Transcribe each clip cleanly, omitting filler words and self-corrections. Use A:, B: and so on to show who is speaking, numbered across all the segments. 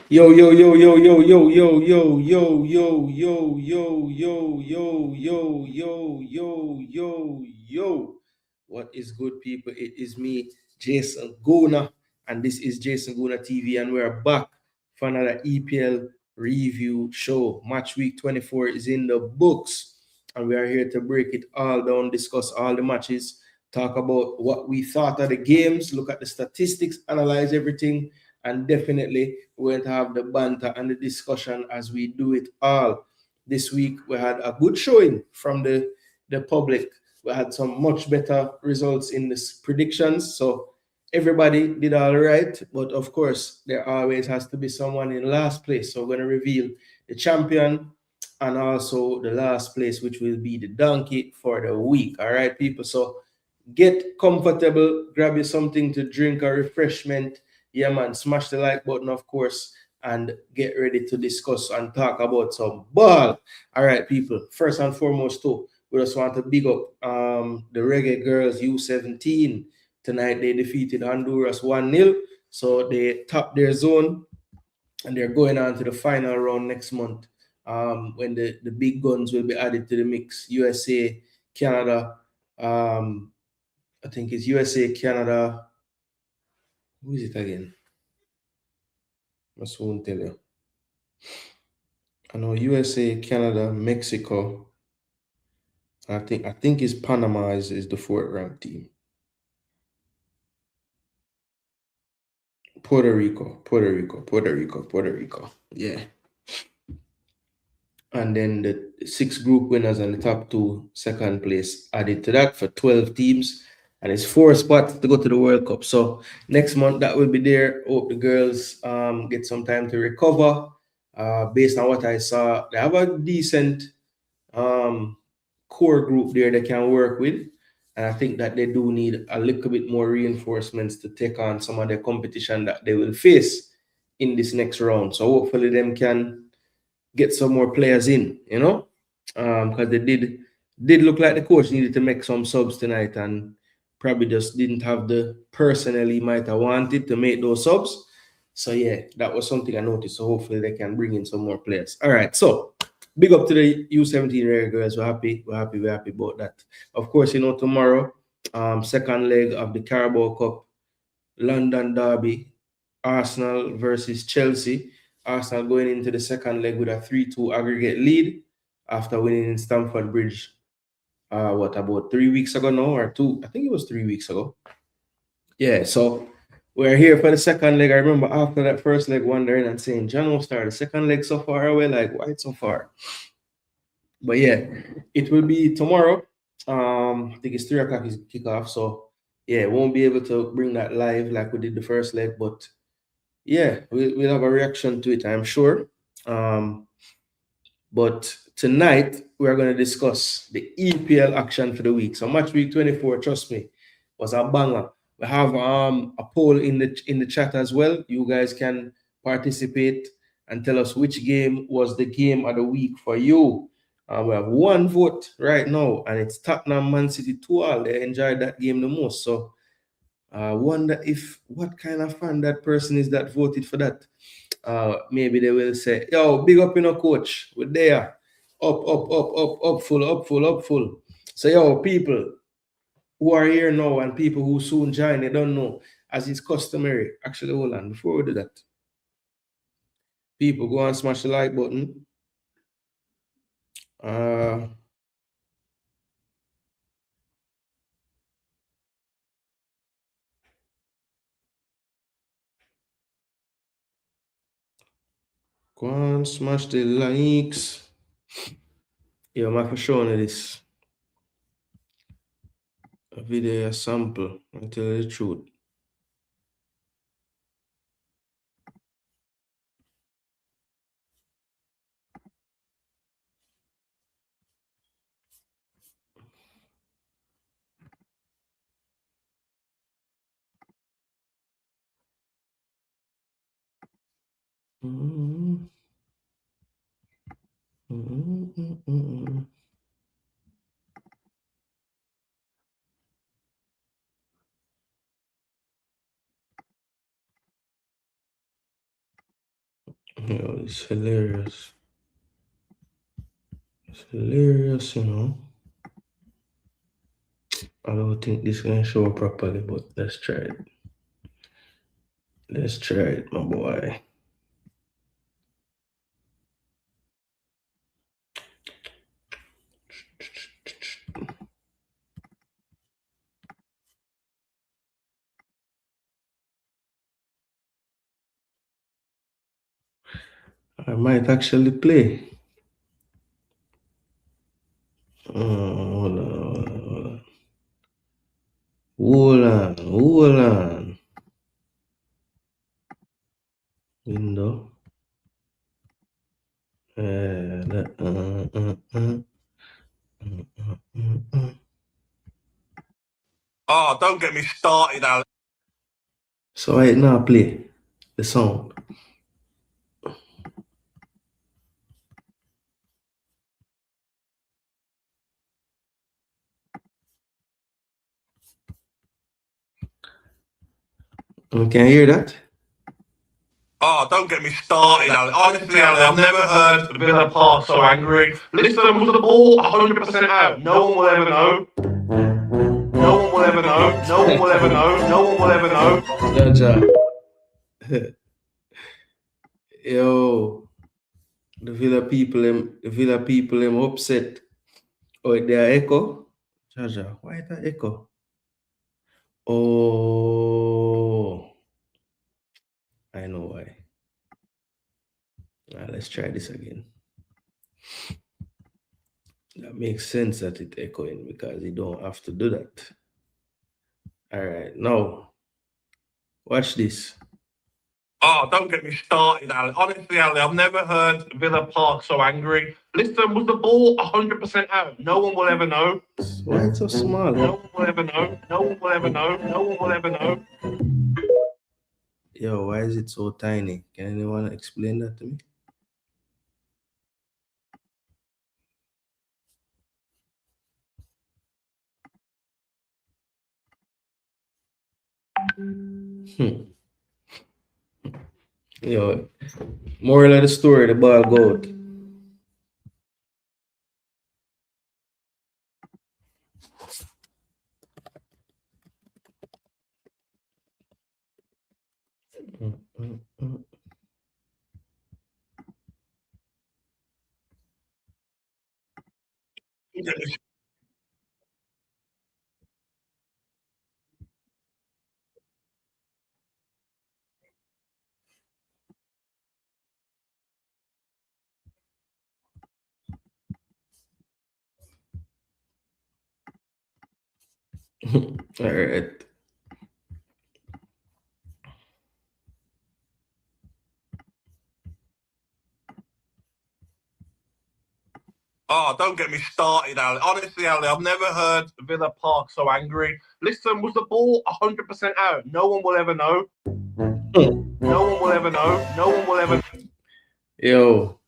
A: Yo, yo, yo, yo, yo, yo, yo, yo, yo, yo, yo, yo, yo, yo, yo, yo, yo, yo, yo. What is good, people? It is me, Jason Gooner, and this is Jason Gooner TV, and we're back for another EPL review show. Match week 24 is in the books, and we are here to break it all down, discuss all the matches, talk about what we thought of the games, look at the statistics, analyze everything, and definitely we're going to have the banter and the discussion as we do it all. This week we had a good showing from the public. We had some much better results in the predictions. So everybody did all right. But of course, there always has to be someone in last place. So we're going to reveal the champion and also the last place, which will be the donkey for the week. All right, people. So get comfortable, grab you something to drink or refreshment. Yeah, man, smash the like button, of course, and get ready to discuss and talk about some ball. All right, people. First and foremost, too, we just want to big up the Reggae Girls U17. Tonight they defeated Honduras 1-0. So they topped their zone and they're going on to the final round next month when the big guns will be added to the mix. USA, Canada, I think it's USA, Canada. Who is it again? I won't tell you. I know USA, Canada, Mexico. I think it's Panama is the fourth ranked team. Puerto Rico. Yeah. And then the six group winners and the top two second place added to that for 12 teams. And it's 4 spots to go to the World Cup. So next month that will be there. Hope the girls get some time to recover. Based on what I saw, they have a decent um, core group there they can work with. And I think that they do need a little bit more reinforcements to take on some of the competition that they will face in this next round. So hopefully them can get some more players in, because they did look like the coach needed to make some subs tonight and probably just didn't have the personnel he might have wanted to make those subs. So yeah, that was something I noticed. So hopefully they can bring in some more players. All right, so big up to the U17 Rare girls. We're happy about that. Of course, tomorrow, second leg of the Carabao Cup, London Derby, Arsenal versus Chelsea. Arsenal going into the second leg with a 3-2 aggregate lead after winning in Stamford Bridge, about 3 weeks ago now, or two? I think it was 3 weeks ago. Yeah, so we're here for the second leg. I remember after that first leg wondering and saying, John will start the second leg so far away, like, why it's so far? But yeah, it will be tomorrow. I think it's 3 o'clock is kickoff. So yeah, won't be able to bring that live like we did the first leg, but yeah, we'll have a reaction to it, I'm sure. But tonight we're going to discuss the EPL action for the week. So match week 24, trust me, was a banger. We have a poll in the chat as well. You guys can participate and tell us which game was the game of the week for you. We have one vote right now, and it's Tottenham Man City 2-all. They enjoyed that game the most. So I wonder if what kind of fan that person is that voted for that. Maybe they will say, yo, big up, coach. We're there. Up, full. So, yo, people who are here now and people who soon join, they don't know, as is customary. Actually, hold on, before we do that, people go and smash the like button. Uh, Go and smash the likes. Yo, I'm for showing you this video sample. I tell you the truth. Mm-hmm. Mm-hmm. Yo, it's hilarious. It's hilarious, you know. I don't think this can show properly, but let's try it. Let's try it, my boy. I might actually play. Hold on. Hold on. Window.
B: Oh, don't get me started, Alex.
A: So I now play the song. Can you hear that?
B: Oh, don't get me started, Alex. Honestly, Alex, I've never heard Villa Park so angry. Listen, was the ball 100% out? No one will ever know. No one will ever know. No one will ever know. No one will ever know.
A: Jaja. Yo, the Villa people them upset. Oh, they are echo. Jaja, why is that echo? Oh, I know why. Let's try this again. That makes sense that it's echoing because you don't have to do that. All right, now watch this.
B: Oh, don't get me started, Alex. Honestly, Alex, I've never heard Villa Park so angry. Listen, was the ball 100% out? No one will ever know.
A: Why it's so small?
B: No one will ever know. No one will ever know. No one will ever know.
A: Yo, why is it so tiny? Can anyone explain that to me? Yo, moral of the story, the ball go out. All right.
B: Oh, don't get me started, Alex. Honestly, Alex, I've never heard Villa Park so angry. Listen, was the ball 100% out? No one will ever know. No one will ever know. No one will ever know.
A: Yo,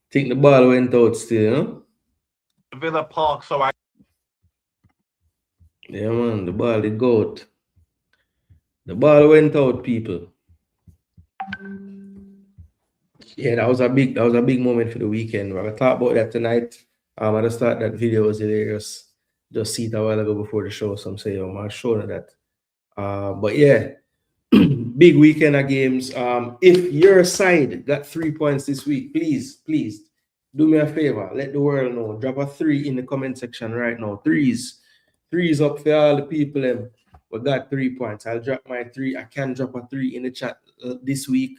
A: think the ball went out still, you know?
B: Villa Park so angry.
A: Yeah, man, the ball did go out. The ball went out, people. Yeah, that was a big moment for the weekend. We're gonna talk about that tonight. At the start that video was hilarious. Just see it a while ago before the show. Some say, oh, I'm showing that. But yeah, big weekend of games. If your side got 3 points this week, please do me a favor. Let the world know. Drop a 3 in the comment section right now. Threes up for all the people. We got 3 points. I'll drop my 3. I can drop a 3 in the chat this week.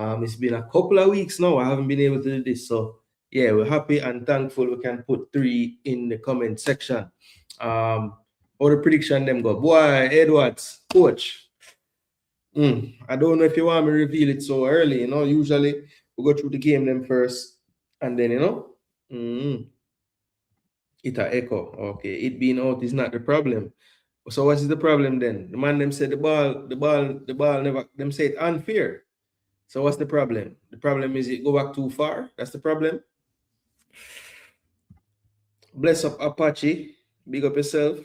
A: It's been a couple of weeks now. I haven't been able to do this. So yeah, we're happy and thankful we can put 3 in the comment section. All the prediction them go. Boy, Edwards, coach. I don't know if you want me to reveal it so early. Usually we go through the game them first, and then it a echo. Okay, it being out is not the problem. So what is the problem then? The man them said the ball never. Them say it unfair. So what's the problem? The problem is it go back too far. That's the problem. Bless up Apache. Big up yourself.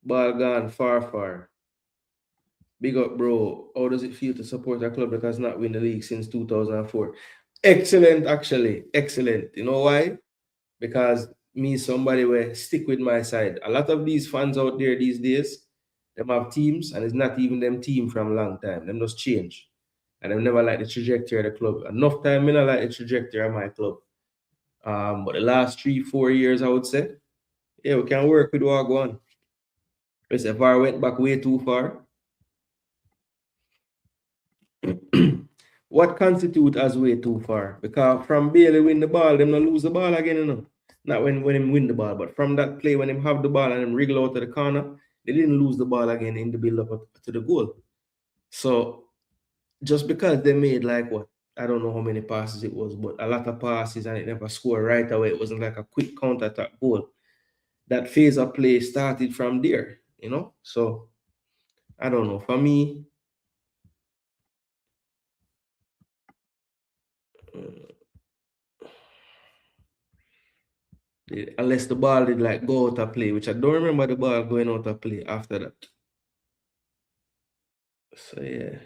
A: Ball gone far. Big up, bro. How does it feel to support a club that has not won the league since 2004? Excellent, actually. Excellent. You know why? Because me, somebody will stick with my side. A lot of these fans out there these days, them have teams, and it's not even them team from a long time. Them just change. And I've never liked the trajectory of the club. Enough time, I don't like the trajectory of my club. But the last 3-4 years, I would say, yeah, we can work with what go on. If I went back way too far, what constitute as way too far? Because from Bailey win the ball, them not lose the ball again, you know. Not when him win the ball, but from that play when him have the ball and him wriggle out to the corner, they didn't lose the ball again in the build up to the goal. So just because they made like what, I don't know how many passes it was, but a lot of passes and it never scored right away. It wasn't like a quick counter attack goal. That phase of play started from there, you know. So I don't know. For me, unless the ball did like go out of play, which I don't remember the ball going out of play after that. So yeah.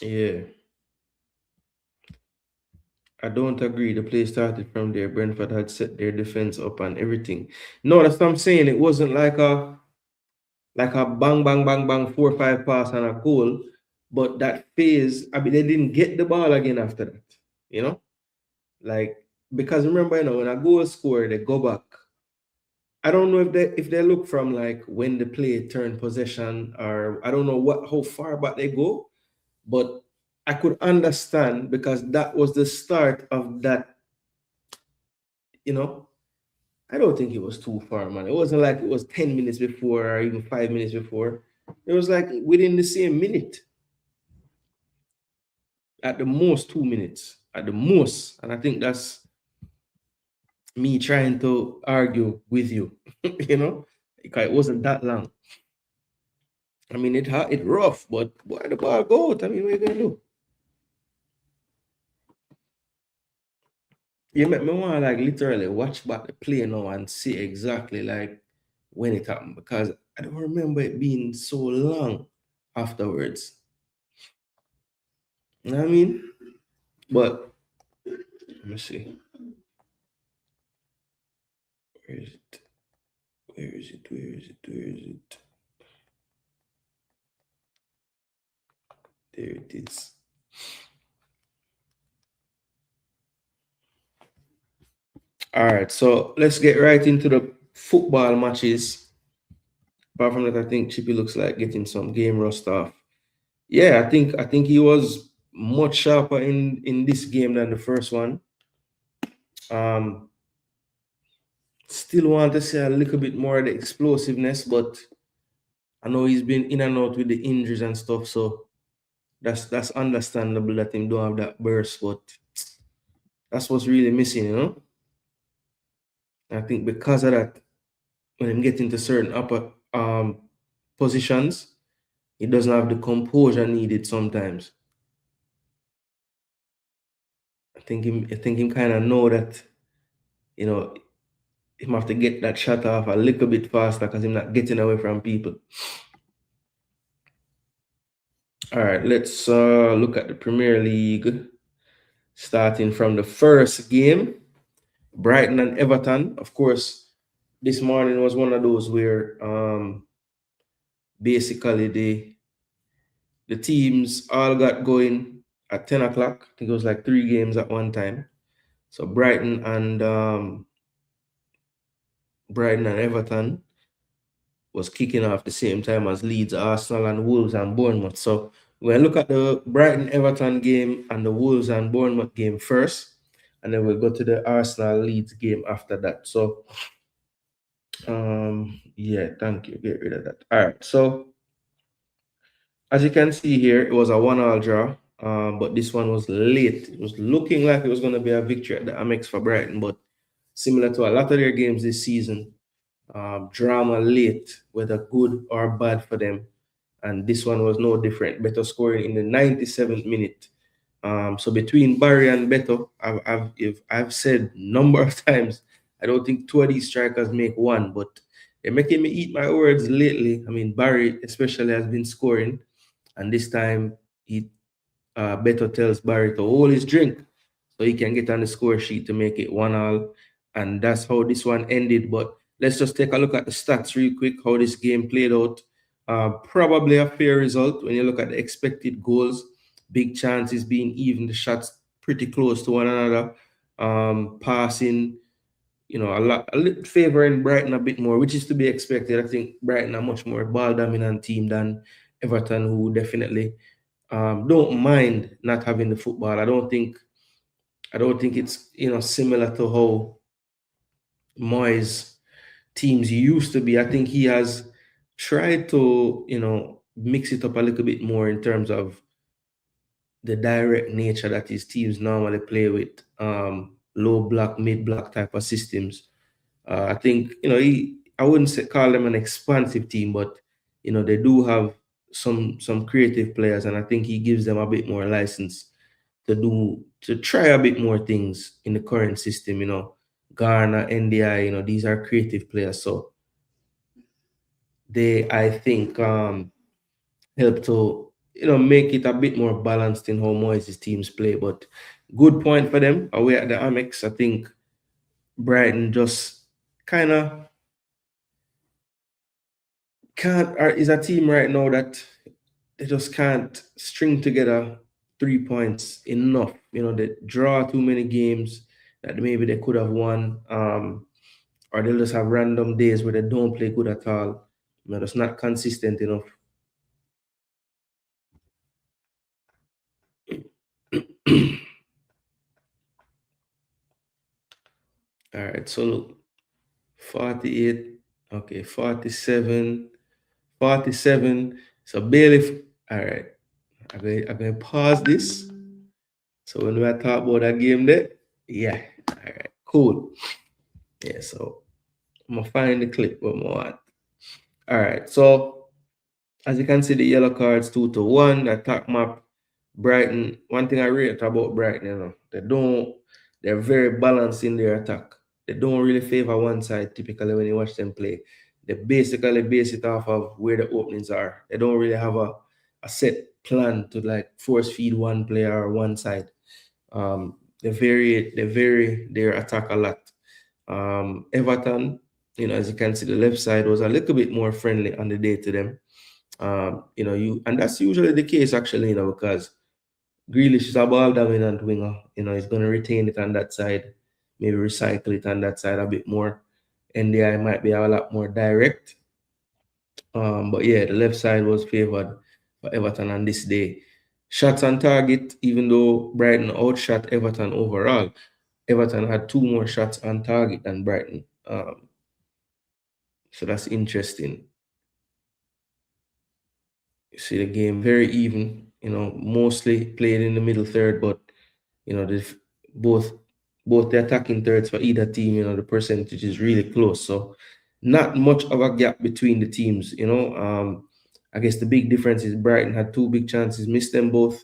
A: Yeah. I don't agree. The play started from there. Brentford had set their defense up and everything. No, that's what I'm saying. It wasn't like a bang, bang, bang, bang, 4 or 5 pass and a goal. But that phase, I mean, they didn't get the ball again after that. You know? Like, because remember, you know, when a goal scored, they go back. I don't know if they look from like when the play turned possession, or I don't know how far back they go, but I could understand because that was the start of that, you know. I don't think it was too far, man. It wasn't like it was 10 minutes before or even 5 minutes before. It was like within the same minute. At the most 2 minutes. At the most. And I think that's me trying to argue with you, you know, because it wasn't that long. I mean, it rough, but why the ball go out? I mean, what are you gonna do? You make me want to like literally watch back the play now and see exactly like when it happened because I don't remember it being so long afterwards. You know what I mean? But let me see. Where is it? Where is it? Where is it? Where is it? There it is. All right, so let's get right into the football matches. Apart from that, I think Chippy looks like getting some game rust off. Yeah, I think he was much sharper in this game than the first one. Um, Still want to see a little bit more of the explosiveness, but I know he's been in and out with the injuries and stuff, so that's understandable that him don't have that burst, but that's what's really missing, you know. I think because of that, when him get into certain upper positions, he doesn't have the composure needed sometimes. I think him kind of know that, you know, him have to get that shot off a little bit faster because he's not getting away from people. All right, let's look at the Premier League. Starting from the first game, Brighton and Everton. Of course, this morning was one of those where basically the teams all got going at 10 o'clock. I think it was like 3 games at one time. So Brighton and Everton was kicking off the same time as Leeds, Arsenal, and Wolves and Bournemouth. So we're going to look at the Brighton Everton game and the Wolves and Bournemouth game first, and then we'll go to the Arsenal Leeds game after that. So yeah, thank you. Get rid of that. All right. So As you can see here, it was a 1-1 draw, but this one was late. It was looking like it was going to be a victory at the Amex for Brighton, but similar to a lot of their games this season, drama late, whether good or bad for them. And this one was no different. Beto scoring in the 97th minute. So between Barry and Beto, I've said number of times, I don't think two of these strikers make one, but they're making me eat my words lately. I mean, Barry especially has been scoring, and this time Beto tells Barry to hold his drink so he can get on the score sheet to make it 1-1, and that's how this one ended. But let's just take a look at the stats real quick, how this game played out. Probably a fair result when you look at the expected goals, big chances being even, the shots pretty close to one another. Passing, a little favoring Brighton a bit more, which is to be expected. I think Brighton are much more ball dominant team than Everton, who definitely don't mind not having the football. I don't think it's similar to how Moyes teams used to be. I think he has tried to mix it up a little bit more in terms of the direct nature that his teams normally play with, low block, mid block type of systems. I think I wouldn't call them an expansive team, but they do have some creative players, and I think he gives them a bit more license to try a bit more things in the current system. Garner, NDI, these are creative players, so they, I think, help to make it a bit more balanced in how Moyes' teams play. But good point for them away at the Amex. I think Brighton just kind of can't, or is a team right now that they just can't string together 3 points enough. They draw too many games that maybe they could have won, or they'll just have random days where they don't play good at all. That's not consistent enough. All right, so look, 48, okay, 47, 47. So Bailey, all right, I'm going to pause this. So when we talk about that game there, yeah, all right, cool. Yeah, so I'm going to find the clip what I want. All right, so as you can see, the yellow cards 2-1, the attack map, Brighton. One thing I rate about Brighton, they're very balanced in their attack. They don't really favor one side typically when you watch them play. They basically base it off of where the openings are. They don't really have a set plan to like force feed one player or one side. They vary their attack a lot. Everton, as you can see, the left side was a little bit more friendly on the day to them. And that's usually the case actually, because Grealish is a ball dominant winger. He's going to retain it on that side, maybe recycle it on that side a bit more. NDI might be a lot more direct. But yeah, the left side was favored for Everton on this day. Shots on target, even though Brighton outshot Everton overall, Everton had 2 more shots on target than Brighton. So that's interesting. You see the game very even, mostly played in the middle third, but both the attacking thirds for either team, the percentage is really close. So not much of a gap between the teams, I guess the big difference is Brighton had 2 big chances, missed them both.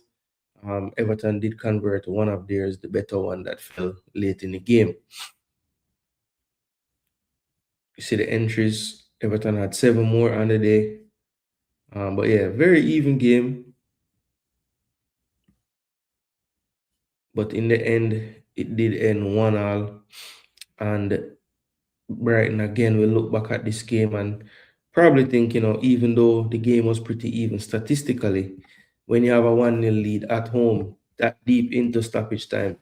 A: Everton did convert one of theirs, the better one that fell late in the game. You see the entries, Everton had 7 more on the day. But yeah, very even game. But in the end, it did end 1-1. And Brighton again will look back at this game and probably think, even though the game was pretty even statistically, when you have a 1-0 lead at home, that deep into stoppage time,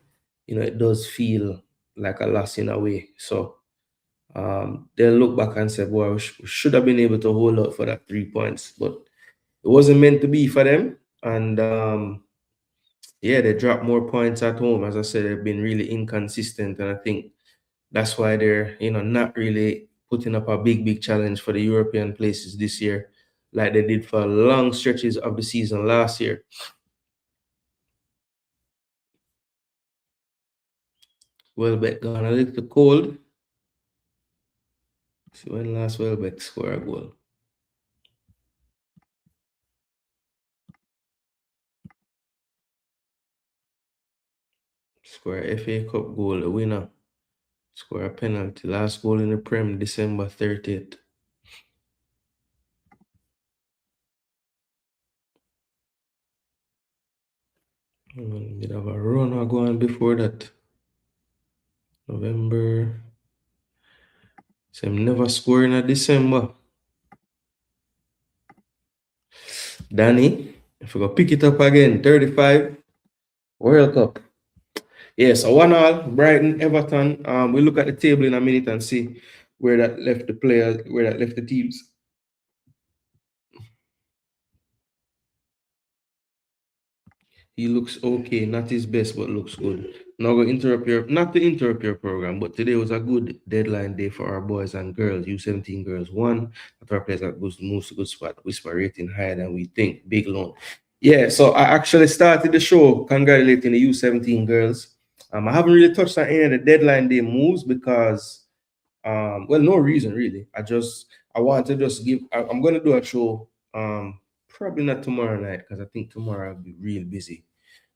A: it does feel like a loss in a way. So they'll look back and say, boy, we should have been able to hold out for that 3 points, but it wasn't meant to be for them. And yeah, they dropped more points at home. As I said, they've been really inconsistent, and I think that's why they're not really putting up a big challenge for the European places this year. like they did for long stretches of the season last year. Welbeck gone a little cold. See when last Welbeck scored a goal. Score a FA Cup goal, the winner. Score a penalty. Last goal in the Prem, December 30th. Bit of a run going before that. November. So I'm never scoring in December. Danny, if we go pick it up again, 35, World Cup. Yeah, so 1-1, Brighton, Everton. We look at the table in a minute and see where that left the players, where that left the teams. He looks okay, not his best, but looks good. Not to interrupt your program, but today was a good deadline day for our boys and girls. U17 girls won. That our players that moves to good spot. Whisper rating higher than we think. Big loan. Yeah, so I actually started the show congratulating the U17 girls. I haven't really touched on any of the deadline day moves because well, no reason really. I want to just give I'm gonna do a show probably not tomorrow night because I think tomorrow I'll be real busy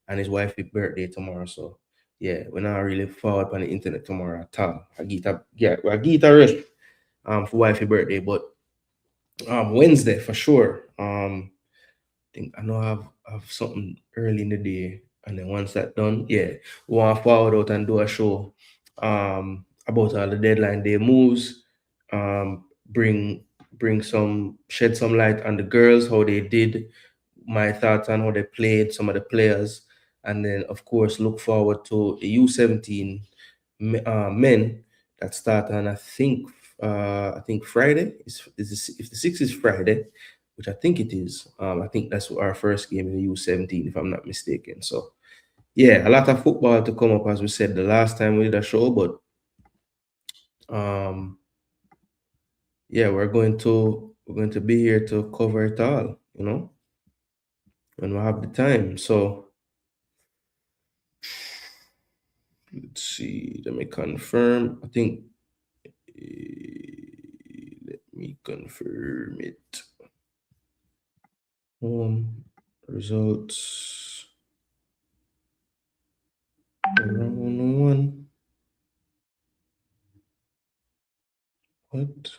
A: and his wife's birthday tomorrow. So yeah, we're not really forward on the internet tomorrow at all. I get a rest for wife's birthday, but Wednesday for sure. Think I know I have something early in the day, and then once that's done, yeah, we want to forward out and do a show about all the deadline day moves, shed some light on the girls, how they did, my thoughts on how they played, some of the players, and then of course look forward to the U17 men that start on I think Friday if the 6th is Friday, which I think it is. I think that's our first game in the U17, if I'm not mistaken. So, yeah, a lot of football to come up, as we said the last time we did a show. But, yeah, we're going to be here to cover it all, when we have the time. So, let's see. Let me confirm. I think. Let me confirm it. Results. Round 1. What?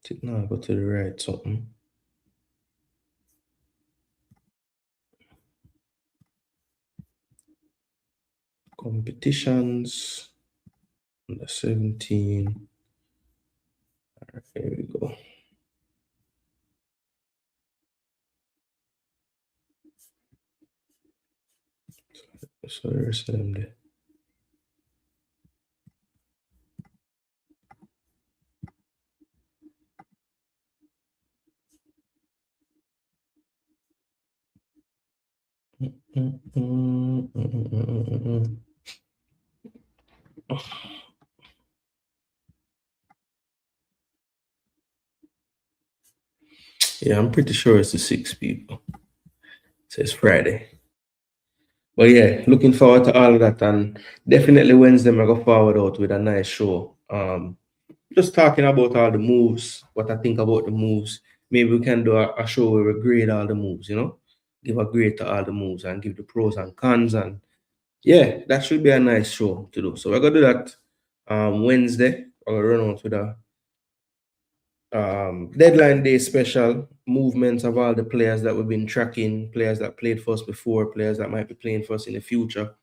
A: Did not go to the right something. Competitions. Under 17. All right, here we go. So the rest of them there. Yeah, I'm pretty sure it's the 6 people. It says Friday. But yeah, looking forward to all of that, and definitely Wednesday I go forward out with a nice show. Just talking about all the moves, what I think about the moves. Maybe we can do a show where we grade all the moves, give a grade to all the moves and give the pros and cons, and yeah, that should be a nice show to do. So we're gonna do that Wednesday. We're gonna run out with a deadline day special movements of all the players that we've been tracking, players that played for us before, players that might be playing for us in the future.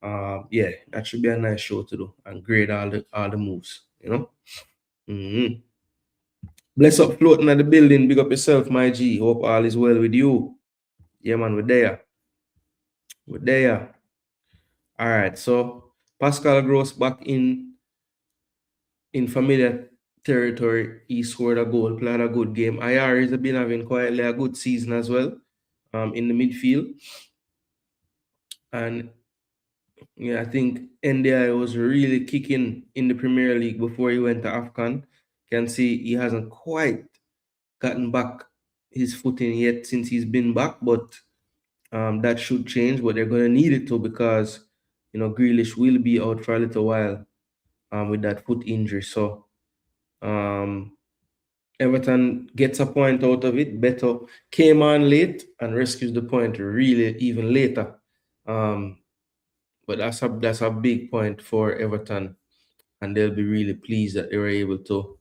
A: Yeah, that should be a nice show to do and grade all the moves, Bless up floating at the building. Big up yourself, my G. Hope all is well with you. Yeah, man, we're there. We're there. All right, so Pascal Gross back in familiar territory. He scored a goal, played a good game. IR has been having quietly a good season as well in the midfield. And yeah, I think NDI was really kicking in the Premier League before he went to AFCON. can see he hasn't quite gotten back his footing yet since he's been back, but that should change. But they're going to need it to, because Grealish will be out for a little while with that foot injury. So um, Everton gets a point out of it. Beto came on late and rescues the point really even later. But that's a big point for Everton, and they'll be really pleased that they were able to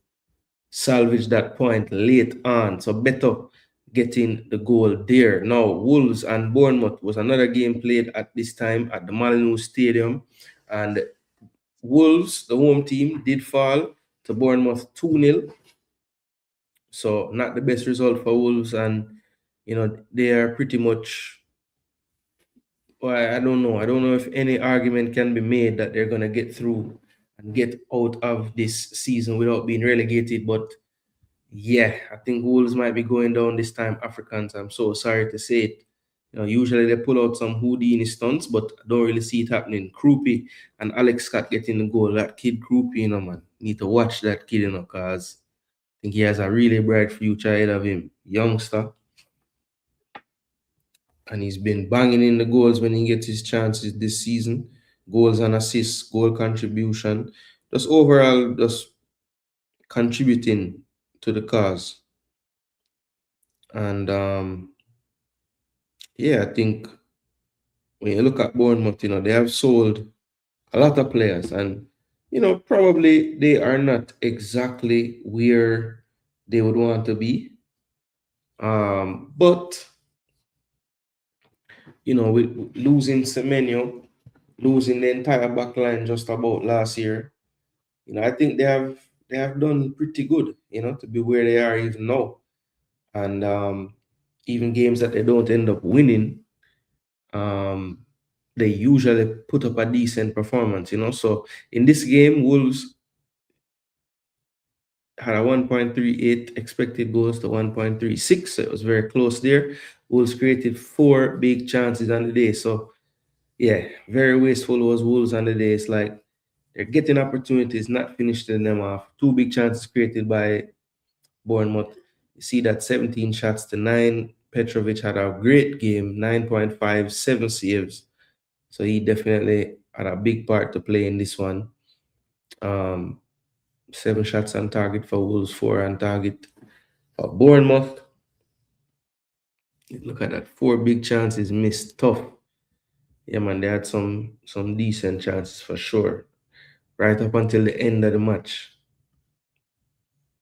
A: salvage that point late on. So Beto getting the goal there. Now, Wolves and Bournemouth was another game played at this time at the Molineux Stadium, and Wolves, the home team, did fall to Bournemouth 2-0. So not the best result for Wolves, and they are pretty much. Well, I don't know. I don't know if any argument can be made that they're gonna get through and get out of this season without being relegated. But yeah, I think Wolves might be going down this time. Africans, I'm so sorry to say it. Usually they pull out some Houdini stunts, but I don't really see it happening. Krupi and Alex Scott getting the goal. That kid Krupi, man, need to watch that kid, because I think he has a really bright future ahead of him. Youngster. And he's been banging in the goals when he gets his chances this season. Goals and assists, goal contribution. Just overall, just contributing to the cause. And yeah, I think when you look at Bournemouth, they have sold a lot of players, and probably they are not exactly where they would want to be. But with losing Semenyo, losing the entire back line just about last year, I think they have done pretty good, to be where they are even now. And even games that they don't end up winning, they usually put up a decent performance, So in this game, Wolves had a 1.38 expected goals to 1.36, so it was very close there. Wolves created 4 big chances on the day, so yeah, very wasteful was Wolves on the day. It's like they're getting opportunities, not finishing them off. 2 big chances created by Bournemouth. You see that 17 shots to 9. Petrovic had a great game, 9.5, 7 saves. So he definitely had a big part to play in this one. 7 shots on target for Wolves, 4 on target for Bournemouth. Look at that, 4 big chances missed. Tough. Yeah, man, they had some decent chances for sure, right up until the end of the match.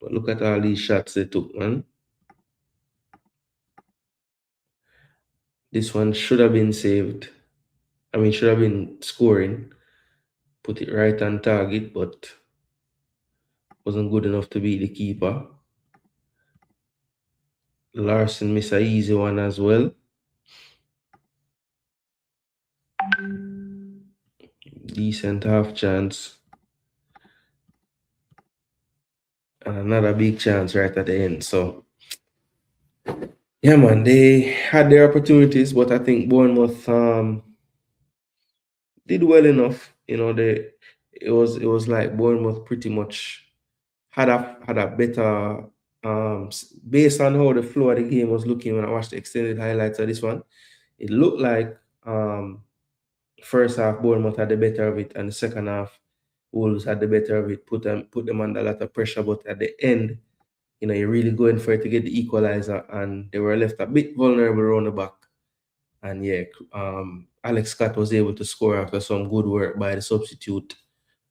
A: But look at all these shots they took, man. This one should have been saved. I mean, should have been scoring. Put it right on target, but wasn't good enough to beat the keeper. Larson missed an easy one as well. Decent half chance. And another big chance right at the end. So, yeah, man, they had their opportunities, but I think Bournemouth did well enough. It was like Bournemouth pretty much had a better based on how the flow of the game was looking when I watched the extended highlights of this one. It looked like first half Bournemouth had the better of it, and the second half Wolves had the better of it. Put them under a lot of pressure, but at the end, you're really going for it to get the equalizer, and they were left a bit vulnerable around the back. And yeah, Alex Scott was able to score after some good work by the substitute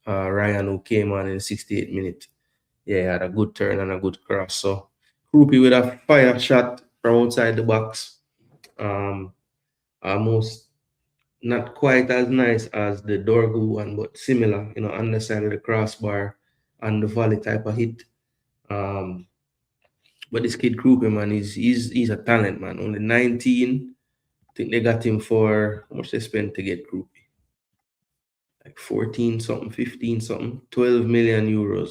A: Ryan, who came on in the 68th minute. Yeah, had a good turn and a good cross. So Krupi with a fire shot from outside the box. Almost not quite as nice as the Dorgu one, but similar, on the side of the crossbar and the volley type of hit. But this kid Krupi, man, he's a talent, man. Only 19. I think they got him for how much they spent to get Krupi? Like 14 something, 15 something, 12 million euros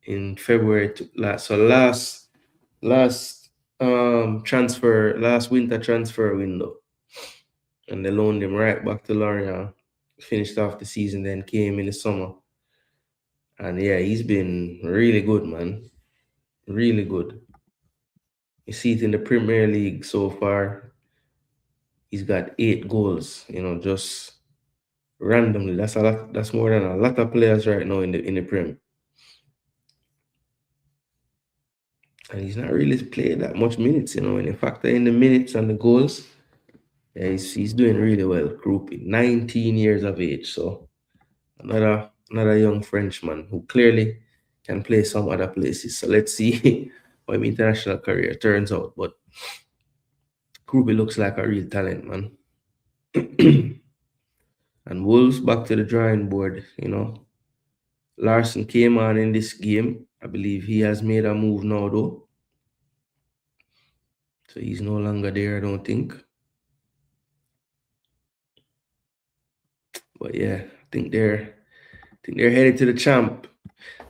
A: in February last winter transfer window. And they loaned him right back to Lorient, finished off the season, then came in the summer. And yeah, he's been really good, man. Really good. You see it in the Premier League so far. He's got 8 goals, just randomly. That's a lot. That's more than a lot of players right now in the Prem. And he's not really played that much minutes, when you factor in the minutes and the goals. Yeah, he's doing really well. Groupie, 19 years of age. So another young Frenchman who clearly can play some other places. So let's see how his international career turns out. But Groupie looks like a real talent, man. And Wolves back to the drawing board. Larson came on in this game. I believe he has made a move now, though. So he's no longer there, I don't think. But yeah, I think they're headed to the champ.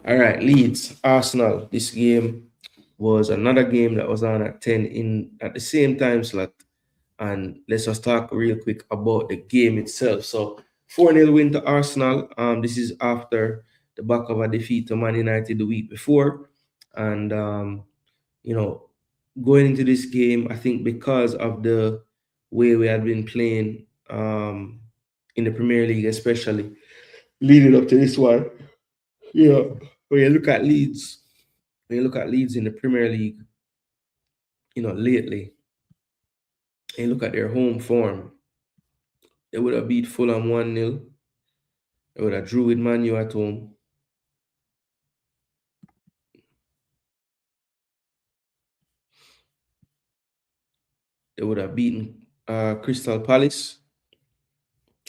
A: All right, Leeds, Arsenal. This game was another game that was on at 10 at the same time slot. And let's just talk real quick about the game itself. So 4-0 win to Arsenal. This is after the back of a defeat to Man United the week before. And going into this game, I think because of the way we had been playing in the Premier League, especially leading up to this one, when you look at Leeds in the Premier League, lately, and you look at their home form, they would have beat Fulham 1-0. They would have drew with Man U at home. They would have beaten Crystal Palace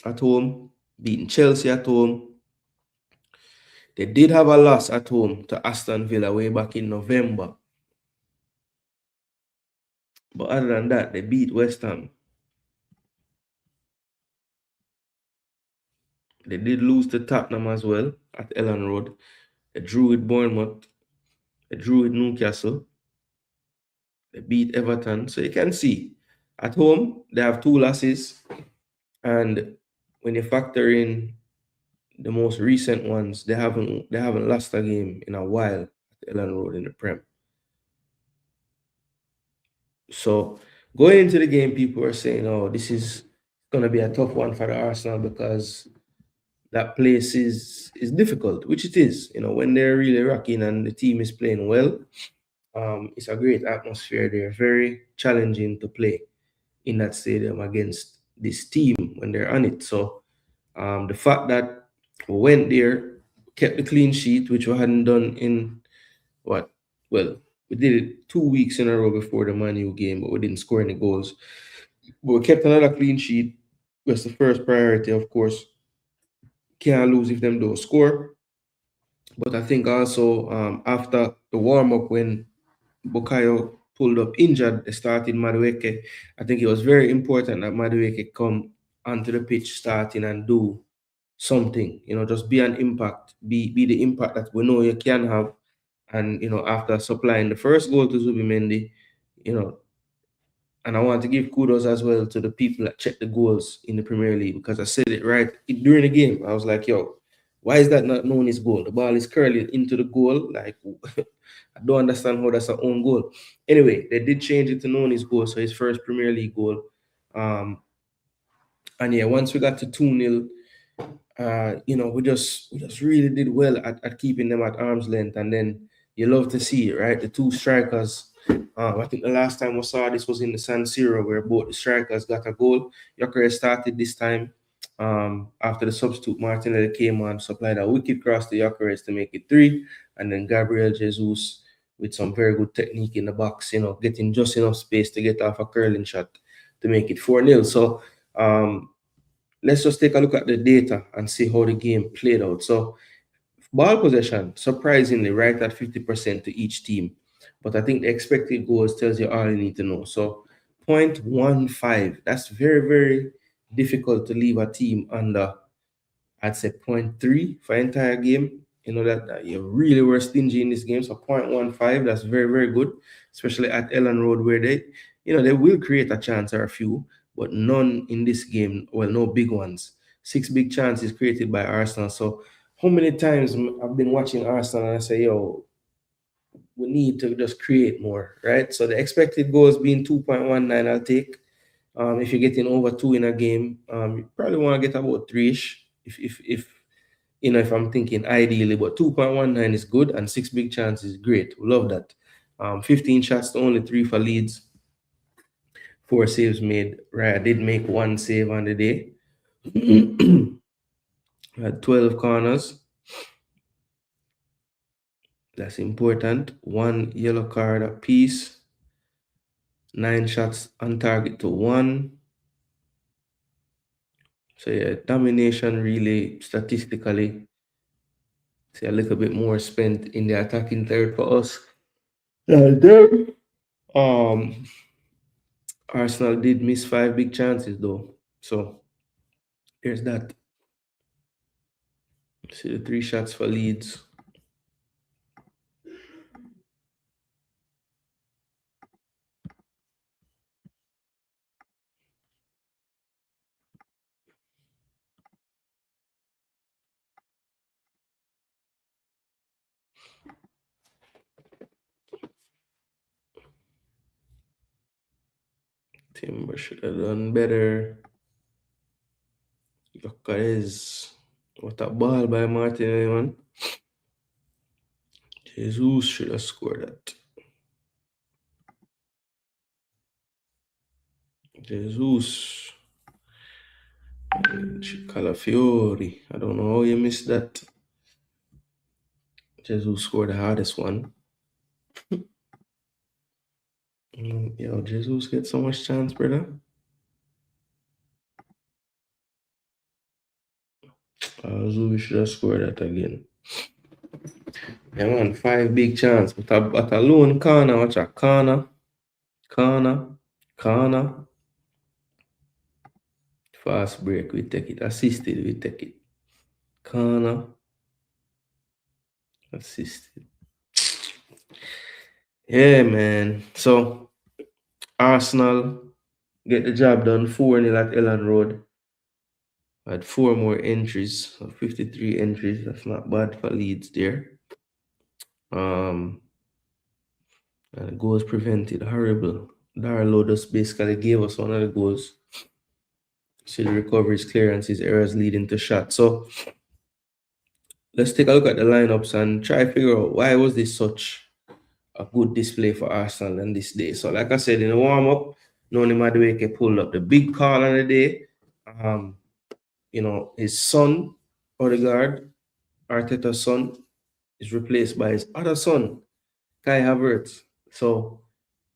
A: at home, beaten Chelsea at home. They did have a loss at home to Aston Villa way back in November. But other than that, they beat West Ham. They did lose to Tottenham as well at Ellen Road. They drew with Bournemouth. They drew with Newcastle. They beat Everton. So you can see, at home, they have 2 losses. And when you factor in the most recent ones, they haven't lost a game in a while at Ellen Road in the Prem. So going into the game, people are saying, "Oh, this is gonna be a tough one for the Arsenal because that place is difficult," which it is. When they're really rocking and the team is playing well, it's a great atmosphere. They're very challenging to play in that stadium against this team when they're on it. So the fact that we went there, kept the clean sheet, which we hadn't done in what? Well, we did it 2 weeks in a row before the Man U game, but we didn't score any goals. But we kept another clean sheet. Was the first priority, of course. Can't lose if them don't score. But I think also after the warm up when Bukayo pulled up injured, they started Madueke. I think it was very important that Madueke come onto the pitch starting and do something. Just be an impact, be the impact that we know you can have. And after supplying the first goal to Zubimendi, you know, and I want to give kudos as well to the people that check the goals in the Premier League, because I said it right during the game. I was like, yo, why is that not known as goal? The ball is curling into the goal. Like, I don't understand how that's an own goal. Anyway, they did change it to known as goal, so his first Premier League goal. And yeah, once we got to 2-0, we just really did well at keeping them at arm's length. And then you love to see it, right? The 2 strikers. I think the last time we saw this was in the San Siro, where both the strikers got a goal. Gyökeres started this time after the substitute Martinelli came on, supplied a wicked cross to Gyökeres to make it 3. And then Gabriel Jesus with some very good technique in the box, getting just enough space to get off a curling shot to make it 4-0. So let's just take a look at the data and see how the game played out. So ball possession, surprisingly, right at 50% to each team. But I think the expected goals tells you all you need to know. So 0.15, that's very, very difficult to leave a team under, I'd say 0.3 for entire game. That you really were stingy in this game. So 0.15, that's very, very good, especially at Ellen Road, where they will create a chance or a few, but none in this game. Well, no big ones. 6 big chances created by Arsenal. So how many times I've been watching Arsenal and I say, yo, we need to just create more, right? So the expected goals being 2.19, I'll take. If you're getting over 2 in a game, you probably want to get about 3-ish. If if I'm thinking ideally, but 2.19 is good and 6 big chances is great. We love that. 15 shots to only 3 for Leeds. 4 saves made. Right, I did make 1 save on the day. I had 12 corners. That's important. 1 yellow card apiece. 9 shots on target to 1. So yeah, domination really statistically. See a little bit more spent in the attacking third for us. And then, Arsenal did miss 5 big chances though. So there's that. See the 3 shots for Leeds. Timber should have done better. Yokeres. What a ball by Martinelli, man. Jesus should have scored that. Jesus. Calafiori. I don't know how you missed that. Jesus scored the hardest one. Yo, Jesus get so much chance, brother. Zubi should have scored that again. Yeah, man, 5 big chance. But a lone corner, watch a corner. Fast break, we take it. Assisted, we take it. Corner. Assisted. Yeah, man. So, Arsenal get the job done 4-0 at Ellen Road. I had 4 more entries, so 53 entries. That's not bad for Leeds there. And the goals prevented, horrible. Darlow just basically gave us one of the goals. See the recoveries, clearances, errors leading to shots. So let's take a look at the lineups and try to figure out why was this such a good display for Arsenal on this day. So like I said, in the warm-up, Noni Madueke pulled up the big call on the day. His son, Odegaard, Arteta's son, is replaced by his other son, Kai Havertz. So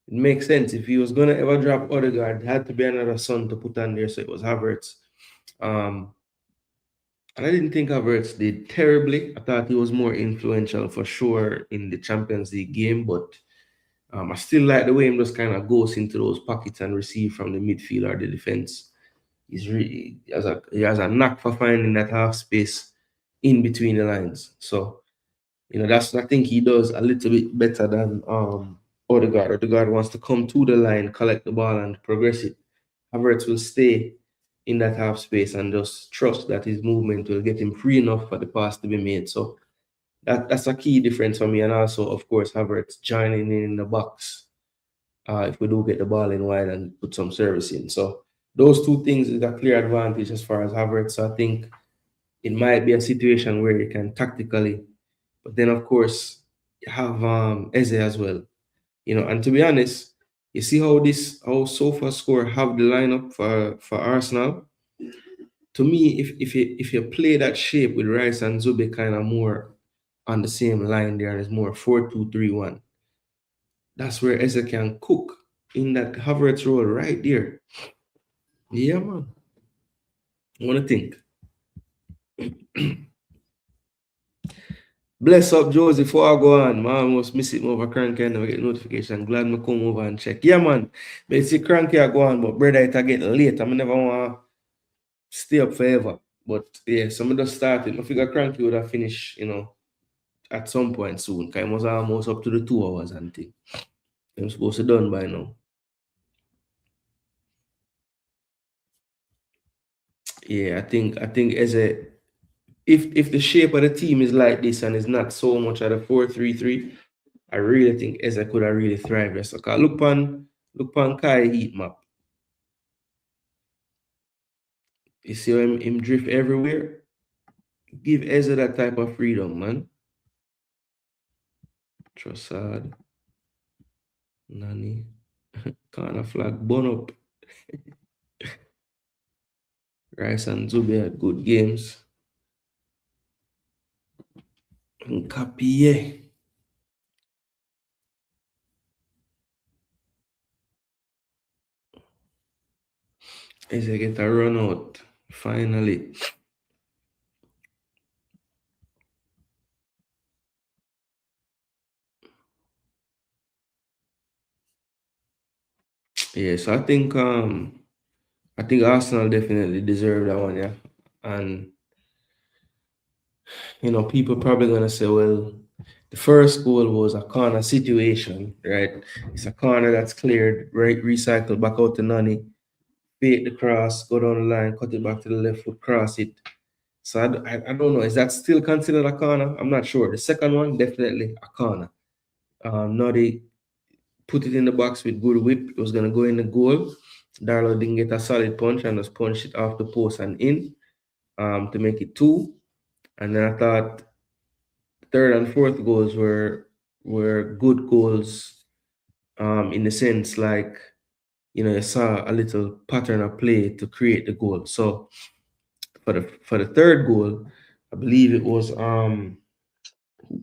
A: it makes sense. If he was going to ever drop Odegaard, it had to be another son to put on there, so it was Havertz. And I didn't think Havertz did terribly. I thought he was more influential for sure in the Champions League game, but I still like the way he just kind of goes into those pockets and receive from the midfield or the defense. He has a knack for finding that half space in between the lines. So, I think he does a little bit better than Odegaard. Odegaard wants to come to the line, collect the ball, and progress it. Havertz will stay in that half space and just trust that his movement will get him free enough for the pass to be made. So that's a key difference for me. And also, of course, Havertz joining in the box if we do get the ball in wide and put some service in. So those 2 things is a clear advantage as far as Havertz. So I think it might be a situation where you can tactically, but then of course you have Eze as well. And to be honest, you see how SofaScore have the lineup for Arsenal. To me, if you play that shape with Rice and Zube kind of more on the same line there, and it's more 4-2-3-1. That's where Eze can cook in that Havertz role right there. Yeah, man. I want to think. Bless up, Josie, before I go on. Man, I almost miss it over Cranky and never get notification. Glad me come over and check. Yeah, man. But see Cranky I go on, but brother, it get late. I never want to stay up forever. But yeah, so I just started. I figure Cranky would have finished, at some point soon. Because I was almost up to the 2 hours and thing. I'm supposed to be done by now. Yeah, I think Eze if the shape of the team is like this and it's not so much at a 4-3-3, I really think Eze could have really thrived there. So look on Kai heat map. You see him drift everywhere? Give Eze that type of freedom, man. Trossard. Nani. Corner flag, bun up. Rice and Zubi had good games. Nkapie. Eze get a run out. Finally. Yeah, so I think Arsenal definitely deserve that one, yeah. And people probably gonna say, well, the first goal was a corner situation, right? It's a corner that's cleared, right? Recycled back out to Nani, fake the cross, go down the line, cut it back to the left foot, cross it. So I don't know. Is that still considered a corner? I'm not sure. The second one, definitely a corner. Noddy put it in the box with good whip. It was gonna go in the goal. Darlow didn't get a solid punch and just punched it off the post and in to make it 2. And then I thought third and fourth goals were good goals in the sense like you saw a little pattern of play to create the goal. So for the third goal, I believe it was who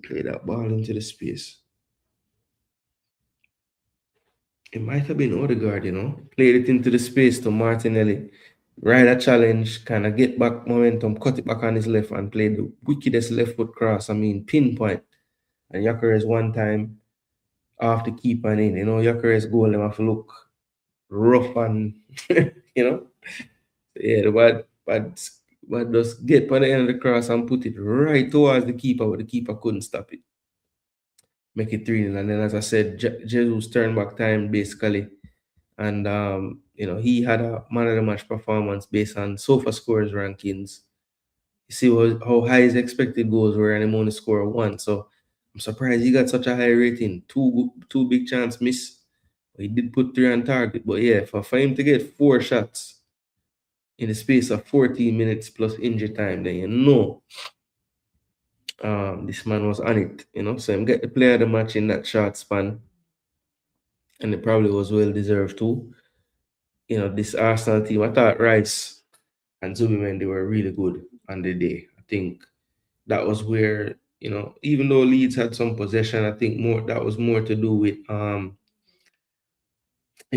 A: played that ball into the space. It might have been Odegaard, played it into the space to Martinelli. Ride a challenge, kind of get back momentum, cut it back on his left and play the wickedest left foot cross. I mean, pinpoint. And Gyökeres one time off the keeper and in. Gyökeres goal, them have to look rough and, Yeah, but just get by the end of the cross and put it right towards the keeper, but the keeper couldn't stop it. Make it 3-0. And then, as I said, Jesus turned back time basically. And, he had a man of the match performance based on sofa scores rankings. You see how high his expected goals were, and he only scored 1. So I'm surprised he got such a high rating. Two big chance miss. He did put 3 on target. But yeah, for him to get 4 shots in the space of 14 minutes plus injury time, then this man was on it, So him get the player of the match in that short span. And it probably was well deserved too. This Arsenal team, I thought Rice and Zubimendi were really good on the day. I think that was where, even though Leeds had some possession, I think that was more to do with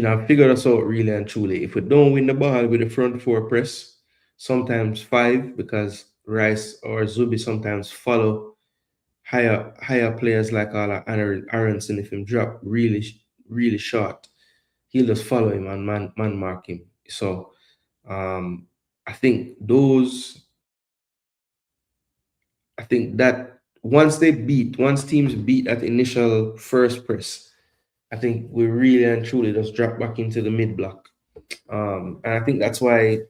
A: I figured us out really and truly. If we don't win the ball with the front 4 press, sometimes 5, because Rice or Zubi sometimes follow higher players like Aronson. If him drop really, really short, he'll just follow him and man mark him. So I think that once teams beat that initial first press, I think we really and truly just drop back into the mid block. And I think that's why,